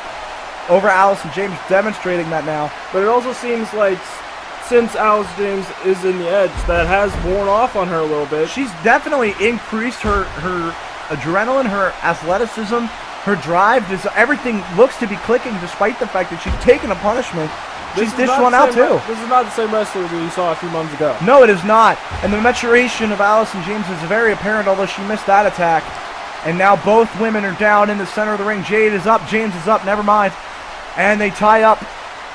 over Allison James, demonstrating that now. But it also seems like since Alice James is in the edge, that has worn off on her a little bit. She's definitely increased her adrenaline, her athleticism, her drive. Everything looks to be clicking despite the fact that she's taken a punishment. She's dished one out too. This is not the same wrestler we saw a few months ago. No, it is not. And the maturation of Allison James is very apparent, although she missed that attack. And now both women are down in the center of the ring. Jade is up, James is up, never mind. And they tie up.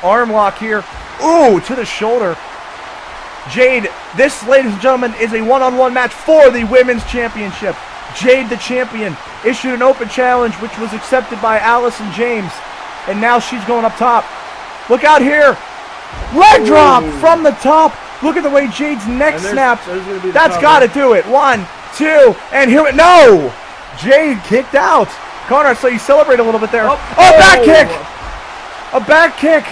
Arm lock here. Ooh, to the shoulder. Jade, this, ladies and gentlemen, is a one-on-one match for the Women's Championship. Jade, the champion, issued an open challenge, which was accepted by Allison James. And now she's going up top. Look out here. Leg drop from the top. Look at the way Jade's neck snapped. That's got to do it. 1, 2, and here we no. Jade kicked out. Connor, so you celebrate a little bit there. Oh, back kick. A back kick.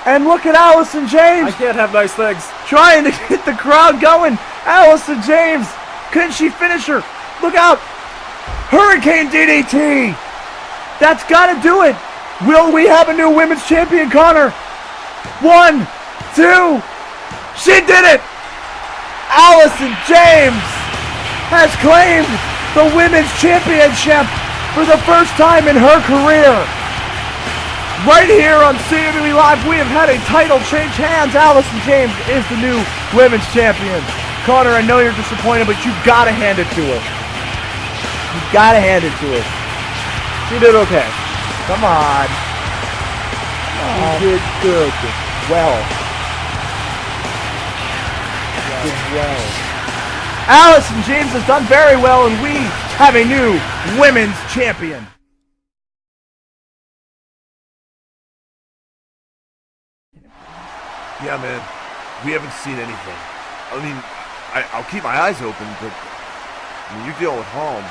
And look at Allison James. I can't have nice things. Trying to get the crowd going. Allison James. Couldn't she finish her? Look out. Hurricane DDT. That's got to do it. Will we have a new women's champion, Connor? 1, 2. She did it. Allison James has claimed the women's championship for the first time in her career. Right here on CWE Live, we have had a title change hands. Allison James is the new women's champion. Connor, I know you're disappointed, but you've got to hand it to her. You've got to hand it to her. She did okay. Come on. She did good. Well. Did well. Allison James has done very well, and we have a new women's champion. Yeah, man. We haven't seen anything. I mean, I'll keep my eyes open, but I mean, you deal with home.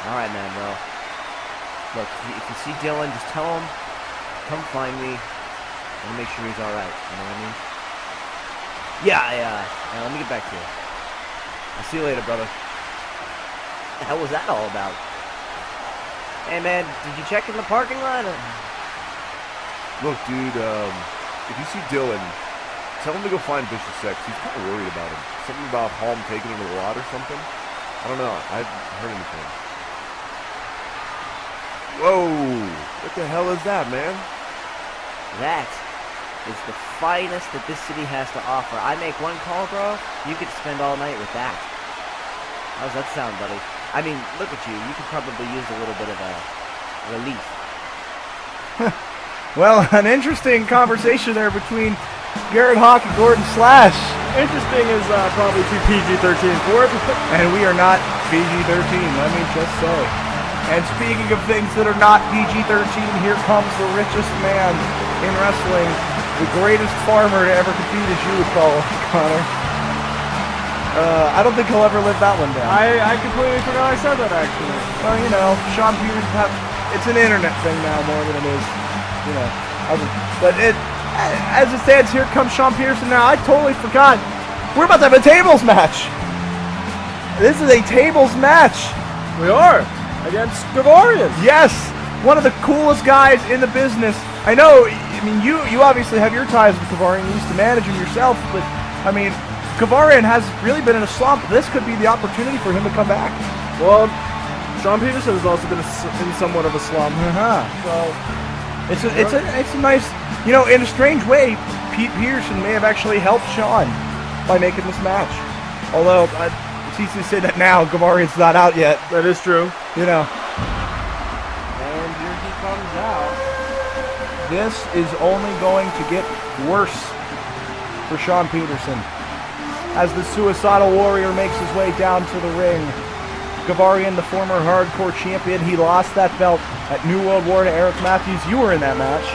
All right, man. Well, look, if you see Dylan, just tell him to come find me and make sure he's all right. You know what I mean? Yeah. Let me get back to you. I'll see you later, brother. What the hell was that all about? Hey, man, did you check in the parking lot? Look, dude, if you see Dylan, tell him to go find Vicious Sex. He's kind of worried about him. Something about Holm taking him to the lot or something. I don't know. I haven't heard anything. Whoa! What the hell is that, man? That is the finest that this city has to offer. I make one call, bro, you could spend all night with that. How's that sound, buddy? I mean, look at you. You could probably use a little bit of a relief. Well, an interesting conversation there between Garrett Hawk and Gordon Slash. Interesting is probably too PG-13 for it. And we are not PG-13, let me just say. And speaking of things that are not PG-13, here comes the richest man in wrestling, the greatest farmer to ever compete, as you would call him, Connor. I don't think he'll ever live that one down. I completely forgot I said that, actually. Well, you know, Sean Peterson, it's an internet thing now more than it is, you know. But as it stands, here comes Sean Peterson now. I totally forgot. We're about to have a tables match. This is a tables match. We are. Against Gavarian. Yes, one of the coolest guys in the business. I know, I mean, you obviously have your ties with Gavarian. You used to manage him yourself, but, I mean, Gavarian has really been in a slump. This could be the opportunity for him to come back. Well, Sean Peterson has also been in somewhat of a slump. So it's a nice, you know, in a strange way, Pete Peterson may have actually helped Sean by making this match. Although it's easy to say that now. Gavarian's not out yet. That is true. You know, And here he comes out. this is only going to get worse for Sean Peterson. As the Suicidal Warrior makes his way down to the ring, Gavarian, the former hardcore champion, he lost that belt at New World War to Eric Matthews. You were in that match.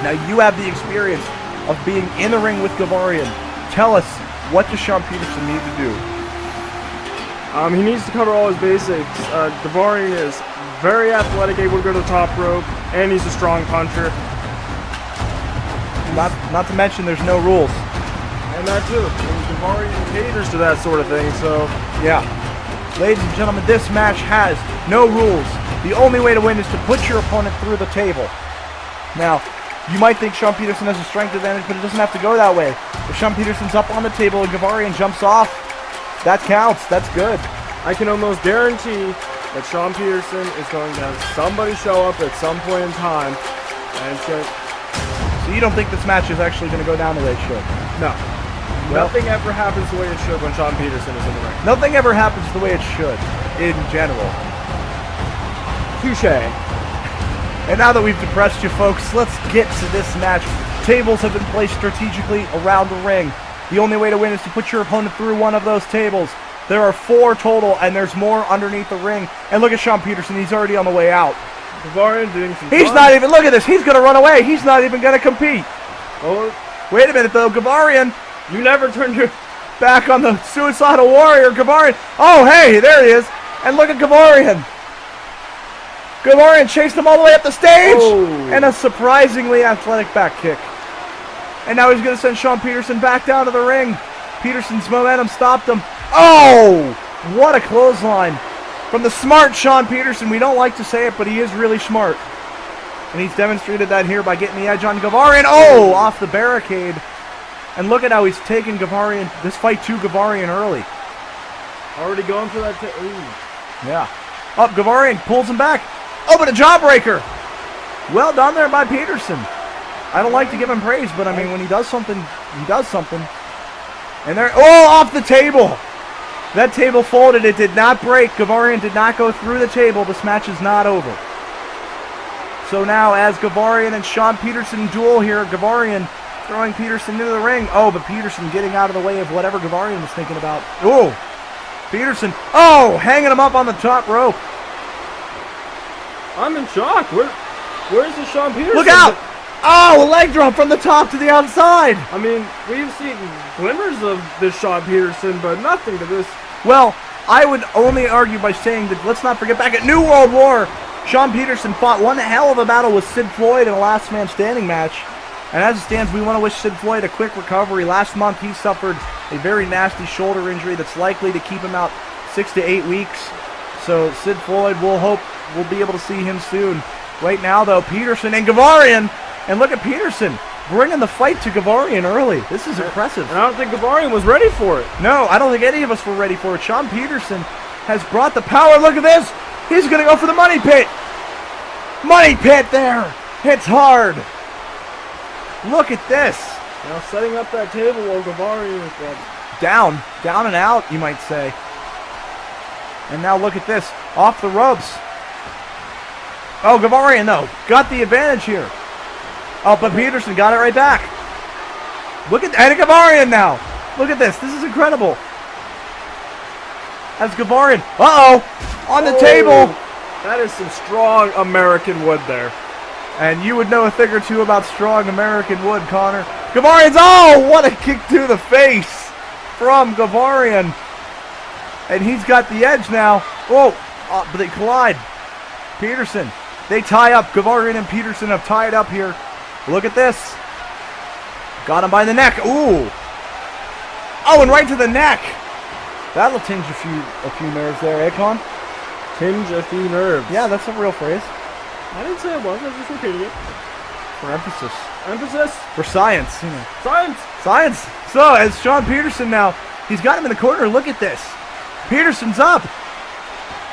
Now you have the experience of being in the ring with Gavarian. Tell us, what does Sean Peterson need to do? He needs to cover all his basics. Gavarian is very athletic, able to go to the top rope, and he's a strong puncher. Not to mention there's no rules. And that too. And Gavarian caters to that sort of thing, so... Yeah. Ladies and gentlemen, this match has no rules. The only way to win is to put your opponent through the table. Now, you might think Sean Peterson has a strength advantage, but it doesn't have to go that way. If Sean Peterson's up on the table and Gavarian jumps off, that counts. That's good. I can almost guarantee that Sean Peterson is going to have somebody show up at some point in time, and it's going to... So you don't think this match is actually going to go down the way it should? No. Well- Nothing ever happens the way it should when Sean Peterson is in the ring. Nothing ever happens the way it should, in general. Touché. And now that we've depressed you folks, let's get to this match. Tables have been placed strategically around the ring. The only way to win is to put your opponent through one of those tables. There are 4 total, and there's more underneath the ring. And look at Sean Peterson, he's already on the way out. Gavarian doing some He's fun. not even, look at this, he's gonna run away. He's not even gonna compete. Oh, Wait a minute though, Gavarian you never turned your... back on the Suicidal Warrior. Gavarian, oh hey, there he is. And look at Gavarian. Gavarian chased him all the way up the stage. Oh. And a surprisingly athletic back kick. And now he's gonna send Sean Peterson back down to the ring. Peterson's momentum stopped him. Oh, what a clothesline. From the smart Sean Peterson. We don't like to say it, but he is really smart. And he's demonstrated that here by getting the edge on Gavarian. Oh, off the barricade. And look at how he's taken Gavarian, this fight to Gavarian early. Already going for that... Yeah. Up, Gavarian pulls him back. Oh, but a jawbreaker. Well done there by Peterson. I don't like to give him praise, but I mean, when he does something, he does something. And there, oh, off the table. That table folded. It did not break. Gavarian did not go through the table. This match is not over. So now, as Gavarian and Sean Peterson duel here, Gavarian throwing Peterson into the ring. Oh, but Peterson getting out of the way of whatever Gavarian was thinking about. Oh, Peterson. Oh, hanging him up on the top rope. I'm in shock. Where's the Sean Peterson? Look out! Oh, a leg drop from the top to the outside. I mean, we've seen glimmers of this Sean Peterson, but nothing to this. Well, I would only argue by saying that let's not forget back at New World War, Sean Peterson fought one hell of a battle with Sid Floyd in a last man standing match. And as it stands, we want to wish Sid Floyd a quick recovery. Last month, he suffered a very nasty shoulder injury that's likely to keep him out 6 to 8 weeks. So Sid Floyd, we'll hope we'll be able to see him soon. Right now, though, Peterson and Gavarian. And look at Peterson bringing the fight to Gavarian early. This is impressive. And I don't think Gavarian was ready for it. No, I don't think any of us were ready for it. Sean Peterson has brought the power. Look at this. He's going to go for the money pit. Money pit there. Hits hard. Look at this. Now setting up that table while Gavarian is Down and out, you might say. And now look at this. Off the ropes. Oh, Gavarian, though, got the advantage here. Oh, but Peterson got it right back. Look at Eddie Gavarian now. Look at this. This is incredible. As Gavarian. Uh-oh. On the table. That is some strong American wood there. And you would know a thing or two about strong American wood, Connor. Gavarian's, oh, what a kick to the face from Gavarian. And he's got the edge now. Whoa, but they collide. Peterson, they tie up. Gavarian and Peterson have tied up here. Look at this. Got him by the neck. Ooh. Oh, and right to the neck. That'll tinge a few nerves there, eh, Con? Tinge a few nerves. Yeah, that's a real phrase. I didn't say it was. I was just repeating it. For emphasis. Emphasis. For science, you know. Science. Science. So, as Sean Peterson now, he's got him in the corner. Look at this. Peterson's up.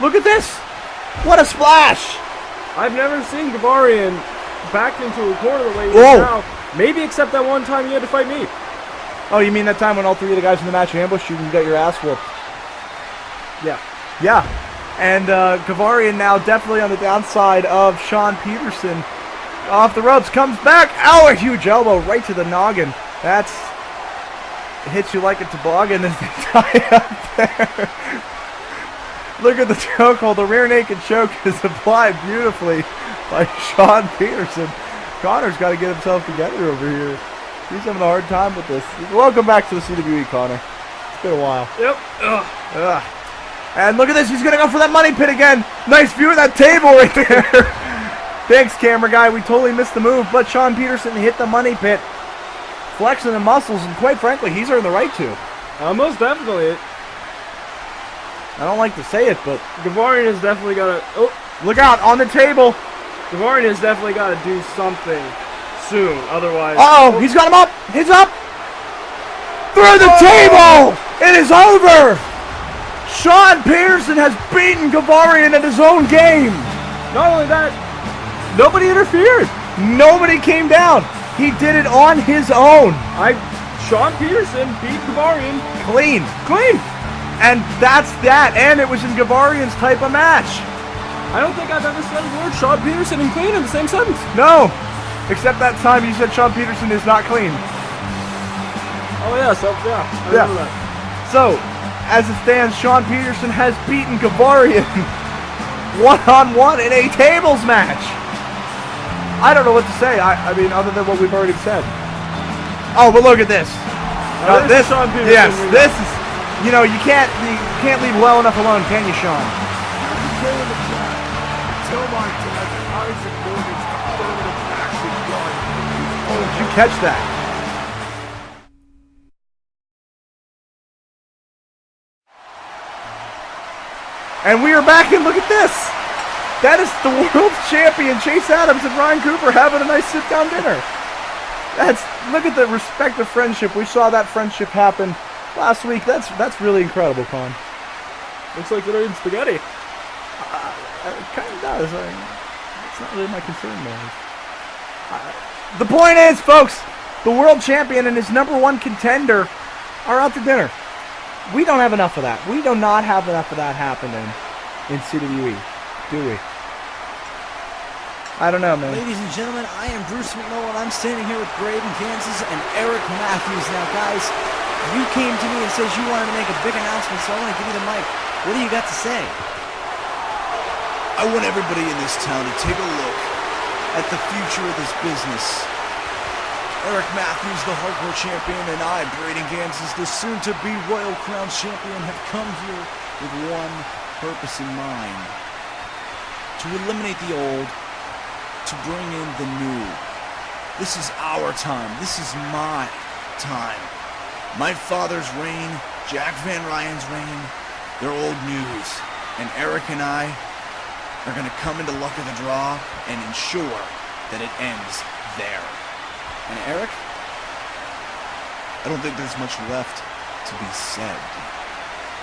Look at this. What a splash. I've never seen Gavarian backed into a corner the way he is Whoa. now. Maybe except that one time he had to fight me. Oh, you mean that time when all three of the guys in the match ambushed you and you got your ass whooped? Yeah. Yeah. And Gavarian now definitely on the downside of Sean Peterson. Off the ropes, comes back. Ow, a huge elbow right to the noggin. That's hits you like a toboggan as they tie up there. Look at the chokehold. The rear naked choke is applied beautifully by Sean Peterson. Connor's got to get himself together over here. He's having a hard time with this. Welcome back to the CWE, Connor. It's been a while. Yep. Ugh. And look at this. He's going to go for that money pit again. Nice view of that table right there. Thanks, camera guy. We totally missed the move, but Sean Peterson hit the money pit. Flexing the muscles, and quite frankly, he's earned the right to. Most definitely. I don't like to say it, but Gavarian has definitely got to... Oh, look out, on the table. Gavarian has definitely got to do something soon. Otherwise... Uh-oh, he's got him up. He's up. Through the table. It is over. Sean Peterson has beaten Gavarian at his own game. Not only that, nobody interfered. Nobody came down. He did it on his own. Sean Peterson beat Gavarian. Clean. And that's that. And it was in Gavarian's type of match. I don't think I've ever said the word Sean Peterson and clean in the same sentence. No. Except that time you said Sean Peterson is not clean. Oh, yeah. So, yeah. I remember that. So, as it stands, Sean Peterson has beaten Gavarian one-on-one in a tables match. I don't know what to say. I mean, other than what we've already said. Oh, but look at this. This is Sean Peterson. Yes, this is. You know, you can't leave well enough alone, can you, Sean? Oh, did you catch that? And we are back, and look at this. That is the world champion, Chase Adams and Ryan Cooper having a nice sit-down dinner. Look at the respective friendship. We saw that friendship happen last week. That's really incredible, Con. Looks like they're eating spaghetti. It kind of does. It's not really my concern, man. The point is, folks, the world champion and his #1 contender are out to dinner. We don't have enough of that. We do not have enough of that happening in CWE, do we? I don't know, man. Ladies and gentlemen, I am Bruce McNolan. I'm standing here with Braden Kansas and Eric Matthews. Now, guys, you came to me and says you wanted to make a big announcement, so I want to give you the mic. What do you got to say? I want everybody in this town to take a look at the future of this business. Eric Matthews, the hardcore champion, and I, Braden Kansas, the soon-to-be Royal Crown champion, have come here with one purpose in mind: to eliminate the old, to bring in the new. This is our time. This is my time. My father's reign, Jack Van Ryan's reign, they're old news. And Eric and I are going to come into luck of the draw and ensure that it ends there. And Eric? I don't think there's much left to be said.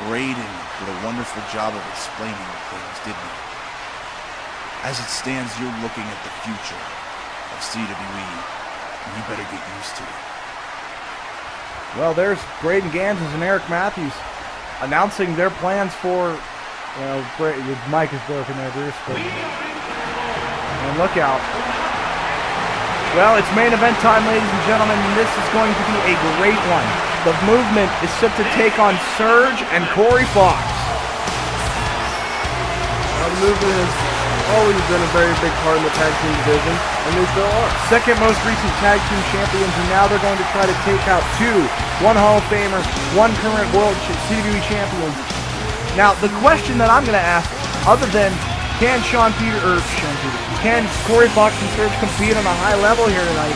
Braden did a wonderful job of explaining things, didn't he? As it stands, you're looking at the future of CWE, and you better get used to it. Well, there's Braden Kansas and Eric Matthews announcing their plans for, the mic is broken there, Bruce, but, and look out. Well, it's main event time, ladies and gentlemen, and this is going to be a great one. The movement is set to take on Surge and Corey Fox. The movement has always been a very big part of the tag team division, and they still are. Second most recent tag team champions, and now they're going to try to take out two. One Hall of Famer, one current World CWE champion. Now, the question that I'm going to ask, other than can can Corey Fox and Surge compete on a high level here tonight?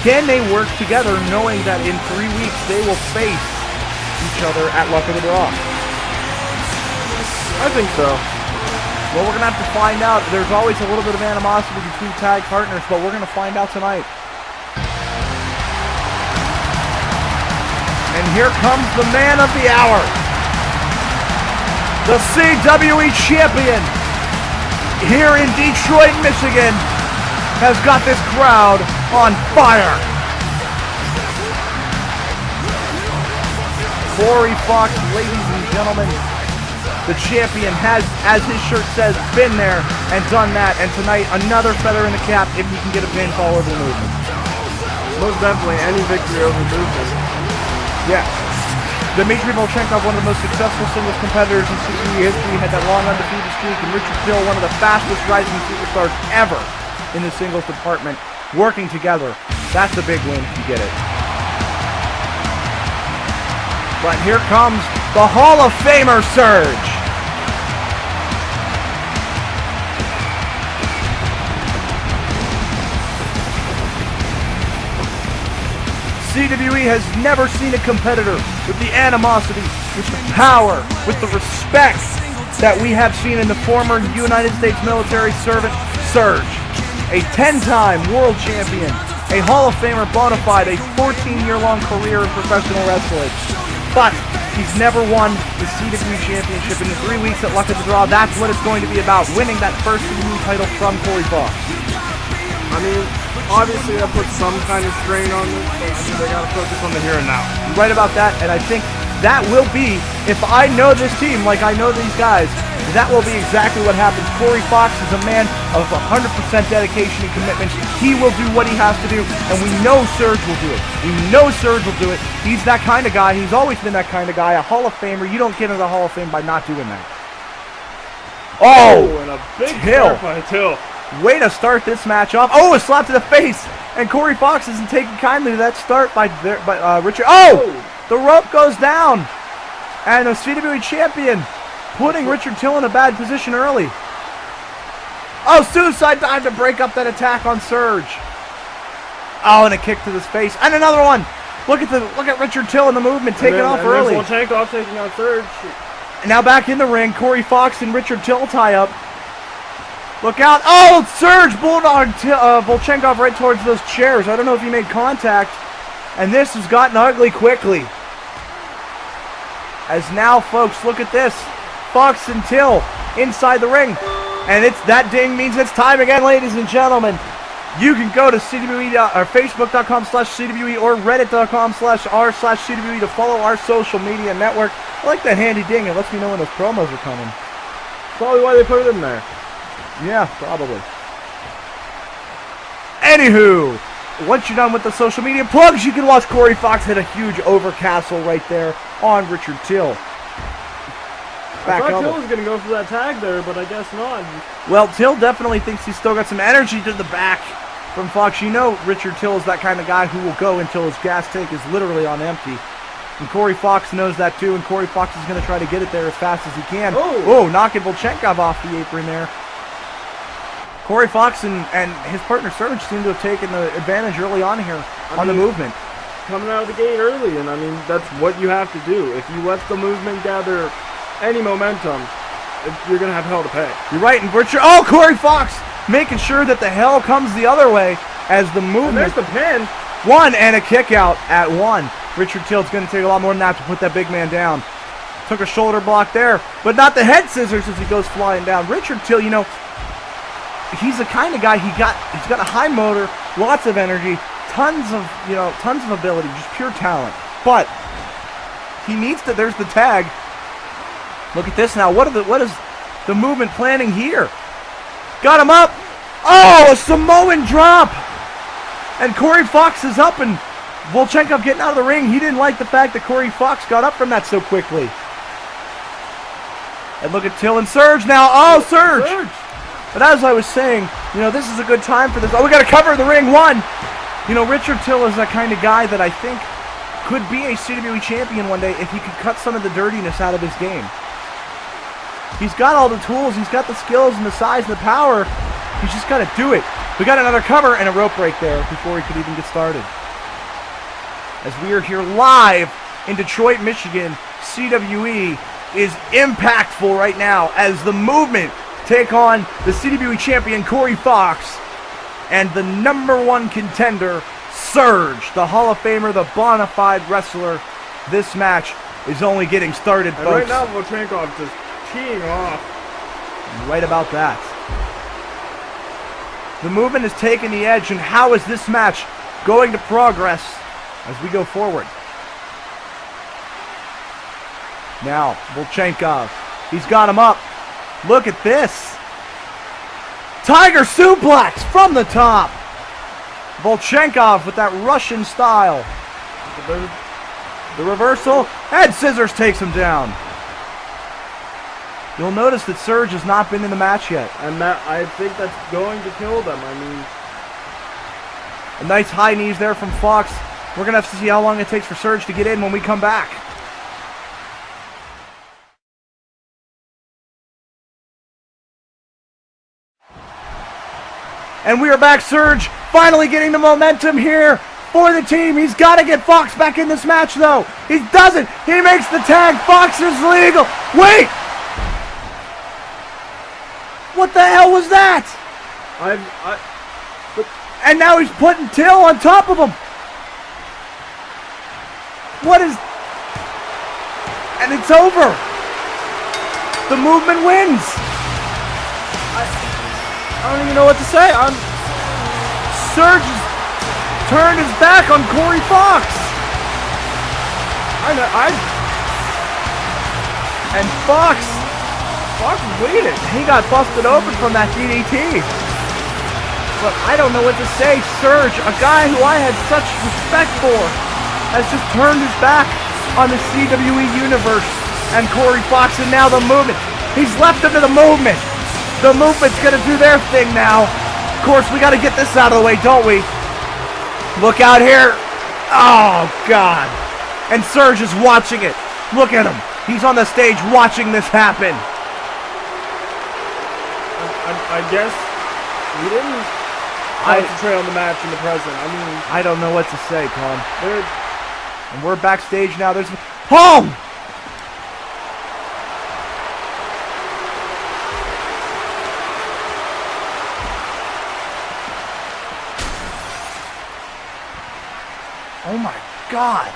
Can they work together knowing that in 3 weeks they will face each other at Luck of the Draw? I think so. Well, we're going to have to find out. There's always a little bit of animosity between tag partners, but we're going to find out tonight. And here comes the man of the hour. The CWE champion here in Detroit, Michigan, has got this crowd on fire. Corey Fox, ladies and gentlemen, the champion has, as his shirt says, been there and done that. And tonight, another feather in the cap if he can get a pinfall over the movement. Most definitely, any victory over movement. Yeah. Dmitry Volchenkov, one of the most successful singles competitors in CWE history, had that long undefeated streak, and Richard Till, one of the fastest rising superstars ever in the singles department, working together. That's a big win if you get it. But here comes the Hall of Famer Surge. CWE has never seen a competitor with the animosity, with the power, with the respect that we have seen in the former United States military servant, Surge. A 10-time world champion, a Hall of Famer bona fide, a 14-year-long career in professional wrestling. But he's never won the CWE championship in the 3 weeks at Luck of the Draw. That's what it's going to be about, winning that first CWE title from Corey Fox. I mean, obviously that puts some kind of strain on this, but I mean, they gotta focus on the here and now. You're right about that, and I think that will be, if I know this team like I know these guys, that will be exactly what happens. Corey Fox is a man of 100% dedication and commitment. He will do what he has to do, and we know Surge will do it. We know Surge will do it. He's that kind of guy. He's always been that kind of guy, a Hall of Famer. You don't get into the Hall of Fame by not doing that. Oh, and a big Till. start by Till. Way to start this match off. Oh, a slap to the face. And Corey Fox isn't taking kindly to that start by Richard. Oh, the rope goes down. And the CWE champion putting Richard Till in a bad position early. Oh, suicide dive to break up that attack on Surge. Oh, and a kick to the face. And another one. Look at Richard Till in the movement, taking off early. Volchenkov taking out Surge. And now back in the ring, Corey Fox and Richard Till tie up. Look out. Oh, Surge bulldogged Volchenkov right towards those chairs. I don't know if he made contact. And this has gotten ugly quickly. As now, folks, look at this. Fox and Till inside the ring. And that ding means it's time again, ladies and gentlemen. You can go to CWE, or Facebook.com/CWE or Reddit.com/r/CWE to follow our social media network. I like that handy ding. It lets me know when those promos are coming. Probably why they put it in there. Yeah, probably. Anywho, once you're done with the social media plugs, you can watch Corey Fox hit a huge overcastle right there on Richard Till. I thought Till was going to go for that tag there, but I guess not. Well, Till definitely thinks he's still got some energy to the back from Fox. You know Richard Till is that kind of guy who will go until his gas tank is literally on empty. And Corey Fox knows that too, and Corey Fox is going to try to get it there as fast as he can. Oh, knocking Volchenkov off the apron there. Corey Fox and his partner Surge seem to have taken the advantage early on here on the movement. Coming out of the gate early, and I mean, that's what you have to do. If you let the movement gather any momentum, you're going to have hell to pay. You're right, and Corey Fox making sure that the hell comes the other way as the movement. And there's the pin. One and a kick out at one. Richard Till's going to take a lot more than that to put that big man down. Took a shoulder block there, but not the head scissors as he goes flying down. Richard Till, you know, he's the kind of guy, he's got a high motor, lots of energy, tons of ability, just pure talent. But he needs to, there's the tag. Look at this now. What is the movement planning here? Got him up. Oh, a Samoan drop. And Corey Fox is up, and Volchenkov getting out of the ring. He didn't like the fact that Corey Fox got up from that so quickly. And look at Till and Surge now. Oh, Surge! But as I was saying, you know, this is a good time for this. Oh, we got to cover the ring. One. You know, Richard Till is that kind of guy that I think could be a CWE champion one day if he could cut some of the dirtiness out of his game. He's got all the tools. He's got the skills and the size and the power. He's just got to do it. We got another cover and a rope break there before he could even get started. As we are here live in Detroit, Michigan, CWE is impactful right now as the Movement take on the CWE champion Corey Fox and the #1 contender Surge, the Hall of Famer, the bona fide wrestler. This match is only getting started, And folks. right now, Volchenkov just teeing off. Right about that. The Movement is taking the edge, and how is this match going to progress as we go forward? Now, Volchenkov, he's got him up. Look at this. Tiger suplex from the top. Volchenkov with that Russian style. The reversal, and Scissors takes him down. You'll notice that Surge has not been in the match yet. And that, I think that's going to kill them. I mean, A nice high knees there from Fox. We're going to have to see how long it takes for Surge to get in when we come back. And we are back. Surge finally getting the momentum here for the team. He's got to get Fox back in this match, though. He doesn't. He makes the tag. Fox is legal. Wait! What the hell was that? And now he's putting Till on top of him. What is... And it's over. The Movement wins. I don't even know what to say. Surge has turned his back on Corey Fox. And Fox waited. He got busted open from that DDT. But I don't know what to say. Surge, a guy who I had such respect for, has just turned his back on the CWE universe and Corey Fox, and now the Movement. He's left him to the Movement. The Movement's gonna do their thing now. Of course, we gotta get this out of the way, don't we? Look out here. Oh, God. And Surge is watching it. Look at him. He's on the stage watching this happen. I guess we didn't concentrate on the match in the present. I mean, I don't know what to say, Tom. they're And we're backstage now. There's home. Oh my God.